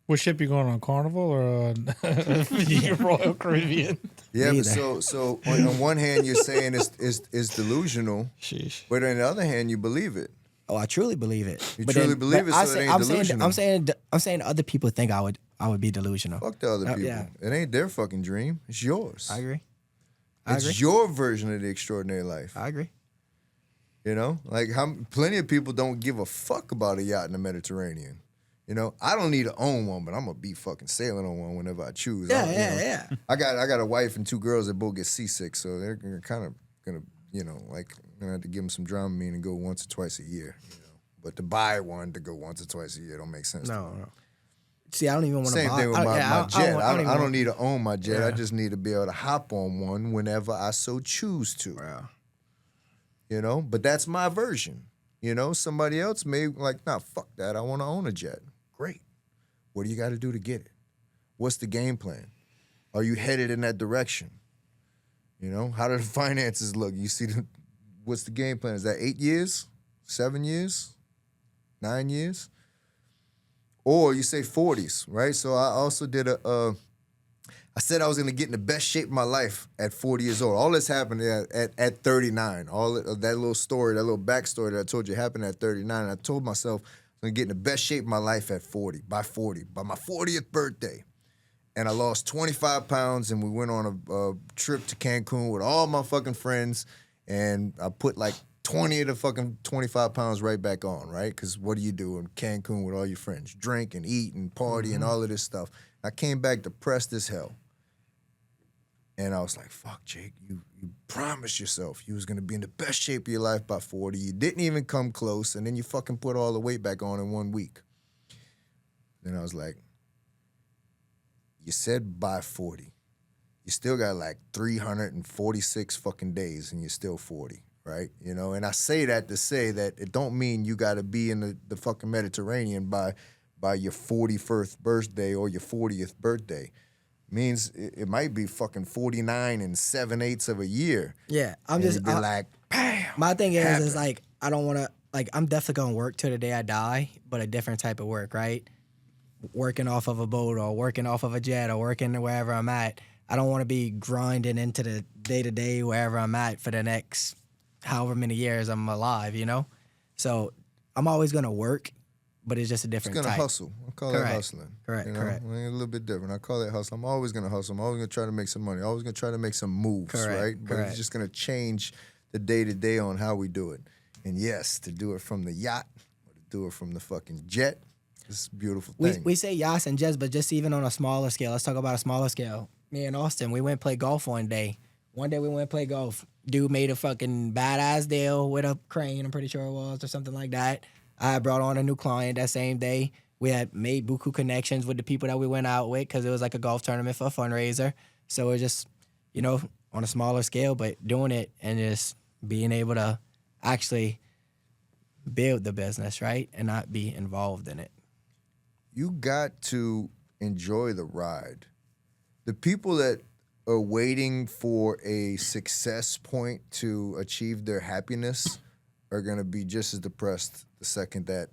What ship you going on, Carnival or Royal Caribbean? Yeah, but so on one hand you're saying it's delusional, Sheesh. but on the other hand you believe it. Oh, I truly believe it. You truly believe it, so it ain't delusional. I'm saying other people think I would be delusional. Fuck the other people. Yeah. It ain't their fucking dream. It's yours. I agree. It's your version of the extraordinary life. I agree. Plenty of people don't give a fuck about a yacht in the Mediterranean. I don't need to own one, but I'm gonna be fucking sailing on one whenever I choose. Yeah. I got a wife and 2 girls that both get seasick, so they're kind of gonna, gonna have to give them some Dramamine and go once or twice a year. But to buy one to go once or twice a year don't make sense. No. See, I don't even want to buy. Same thing with my jet. I don't need to own my jet. Yeah. I just need to be able to hop on one whenever I so choose to. Wow. But that's my version. Somebody else may nah, fuck that. I want to own a jet. Great. What do you got to do to get it? What's the game plan? Are you headed in that direction? How do the finances look? You see, what's the game plan? Is that 8 years, 7 years, 9 years? Or you say 40s, right? So I also did I said I was going to get in the best shape of my life at 40 years old. All this happened at 39. All of that little story, that little backstory that I told you happened at 39. And I told myself I'm going to get in the best shape of my life at 40, by my 40th birthday. And I lost 25 pounds, and we went on a trip to Cancun with all my fucking friends, and I put 20 of the fucking 25 pounds right back on, right? Because what do you do in Cancun with all your friends? Drink and eat and party and all of this stuff. I came back depressed as hell. And I was like, fuck, Jake, you promised yourself you was going to be in the best shape of your life by 40. You didn't even come close, and then you fucking put all the weight back on in 1 week. Then I was like, you said by 40. You still got 346 fucking days, and you're still 40. Right, and I say that to say that it don't mean you got to be in the fucking Mediterranean by your 41st birthday or your 40th birthday. It means it might be fucking 49 and 7/8 of a year. Yeah, I'm and just you'd be bam. My thing is happen. I don't want to. like I'm definitely gonna work till the day I die, but a different type of work, right? Working off of a boat or working off of a jet or working wherever I'm at. I don't want to be grinding into the day to day wherever I'm at for the next however many years I'm alive, you know? So I'm always gonna work, but it's just a It's different gonna type. hustle. I call Correct. that hustling. Correct, You know? correct. A little bit different. I call that hustling. I'm always gonna hustle. I'm always gonna try to make some money. Always gonna try to make some moves, Correct, right? But correct. it's just gonna change the day to day on how we do it. And yes, to do it from the yacht or to do it from the fucking jet, it's a beautiful thing. We say yachts and jets, but just even on a smaller scale. Let's talk about a smaller scale. Me and Austin, we went play golf one day. One day we went play golf. Dude made a fucking badass deal with a crane, I'm pretty sure it was, or something like that. I brought on a new client that same day. We had made buku connections with the people that we went out with because it was like a golf tournament for a fundraiser. So it was just, you know, on a smaller scale, but doing it and just being able to actually build the business, right? And not be involved in it. You got to enjoy the ride. The people that are waiting for a success point to achieve their happiness are gonna be just as depressed the second that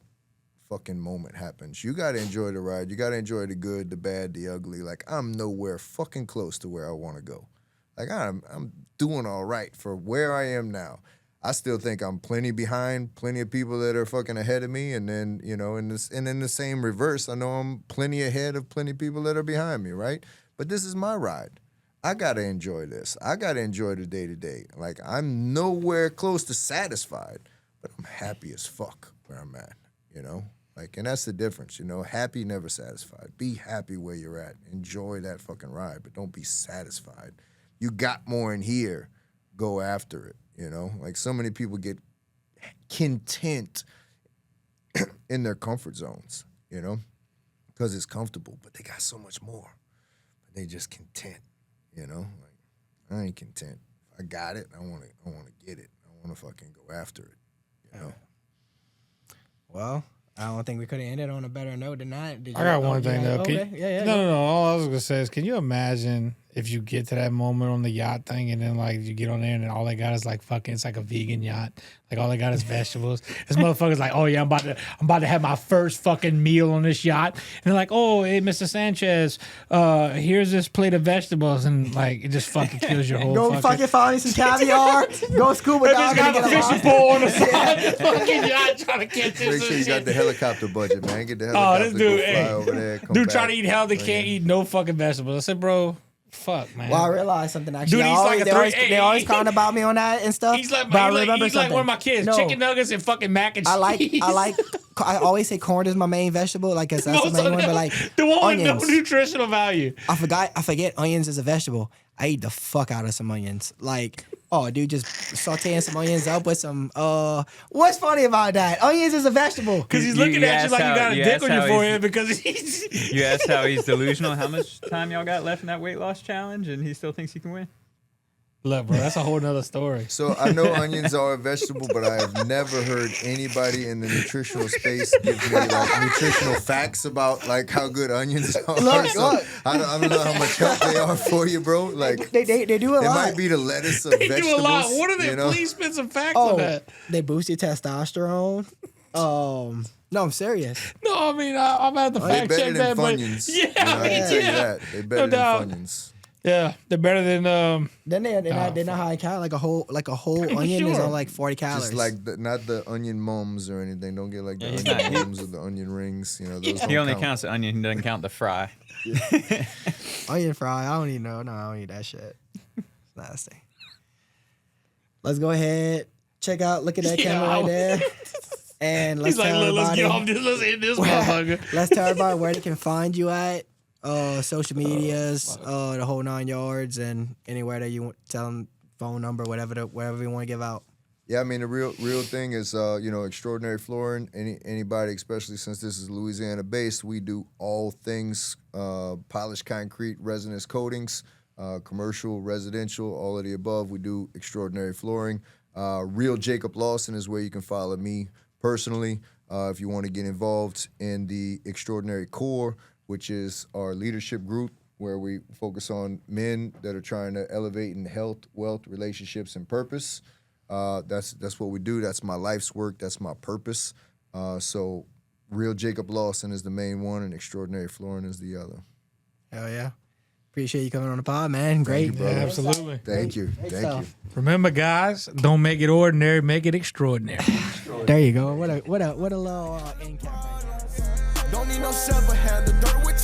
fucking moment happens. You gotta enjoy the ride. You gotta enjoy the good, the bad, the ugly. Like, I'm nowhere fucking close to where I wanna go. Like, I'm doing all right for where I am now. I still think I'm plenty behind, plenty of people that are fucking ahead of me, and then, you know, and in the same reverse, I know I'm plenty ahead of plenty of people that are behind me, right? But this is my ride. I gotta enjoy this. I gotta enjoy the day to day. Like, I'm nowhere close to satisfied, but I'm happy as fuck where I'm at, you know? Like, and that's the difference, you know? Happy, never satisfied. Be happy where you're at. Enjoy that fucking ride, but don't be satisfied. You got more in here, go after it, you know? Like, so many people get content in their comfort zones, you know? Because it's comfortable, but they got so much more. But they just content, you know? Like, I ain't content. If I got it, I wanna get it. I wanna fucking go after it, you know? Well, I don't think we could have ended on a better note than that. Did I you? got Oh, one thing yeah, though. okay. Yeah. No. All I was gonna say is, can you imagine if you get to that moment on the yacht thing, and then like you get on there, and then all they got is like fucking, it's like a vegan yacht. Like all they got is vegetables. This motherfucker's like, oh yeah, I'm about to have my first fucking meal on this yacht. And they're like, oh hey, Mr. Sanchez, here's this plate of vegetables, and like it just fucking kills your whole. Go fucking find me some caviar. Go scuba That bitch diving. got a fishing pole on the side of the fucking yacht trying to catch this. Make sure you shit. got the helicopter budget, man. Get the Oh, helicopter, this dude, go fly hey, over there, come dude back. trying to eat healthy, can't eat no fucking vegetables. I said, bro, fuck, man. Well, I realized something actually. Dude, he's like a they three- always, hey, they always hey, crying about me on that and stuff. He's like, but I he's remember like something. one of my kids. No. Chicken nuggets and fucking mac and cheese. I always say corn is my main vegetable. Like that's the Most main of one. them, But like the one with no onions, nutritional value. I forget onions is a vegetable. I eat the fuck out of some onions. Like, oh, dude, just sauteing some onions up with some. What's funny about that? Onions is a vegetable. Because he's You- looking you at you asked like you how- got a you dick asked on your how he's- forehead because he's. You asked how he's delusional. How much time y'all got left in that weight loss challenge, and he still thinks he can win? Look, bro, that's a whole nother story. So I know onions are a vegetable, but I have never heard anybody in the nutritional space give me like nutritional facts about like how good onions are. Look, So look. I don't know how much help they are for you, bro. Like They do a it lot. might be the lettuce of They vegetables. do a lot. What are they? You know? Please spend some facts Oh, on that. they boost your testosterone. No, I'm serious. No, I mean, I'm at the They fact better check than that, but Funyuns. yeah, You know, I can tell you yeah. that. They better No doubt. than Funyuns. Yeah, they're better than Then they're not high calorie. Like a whole onion is sure. on like 40 calories. Just like not the onion mums or anything. Don't get like the he's onion not- mums or the onion rings. You know, those He don't only count. counts the onion. He doesn't count the fry. onion fry. I don't even know. No, I don't eat that shit. It's nasty. Let's go ahead. Look at that camera right there. And let's he's like, tell look, let's everybody. get off this. Let's end this motherfucker. Let's tell everybody where they can find you at. Social medias, the whole 9 yards, and anywhere that you want. Tell them phone number, whatever you want to give out. Yeah, I mean the real thing is Extraordinary Flooring. Anybody, especially since this is Louisiana based, we do all things polished concrete, resinous coatings, commercial, residential, all of the above. We do Extraordinary Flooring. Real Jacob Lawson is where you can follow me personally if you want to get involved in the Extraordinary Core, which is our leadership group where we focus on men that are trying to elevate in health, wealth, relationships, and purpose. That's what we do. That's my life's work. That's my purpose. So real Jacob Lawson is the main one, and extraordinary flooring is the other. Hell yeah. Appreciate you coming on the pod, man. Great. you, brother. Absolutely. Thank you. Great Thank you. stuff. Remember, guys, don't make it ordinary, make it extraordinary. There you go. What a little end cap right there. Don't need no shovel, hand the dirt with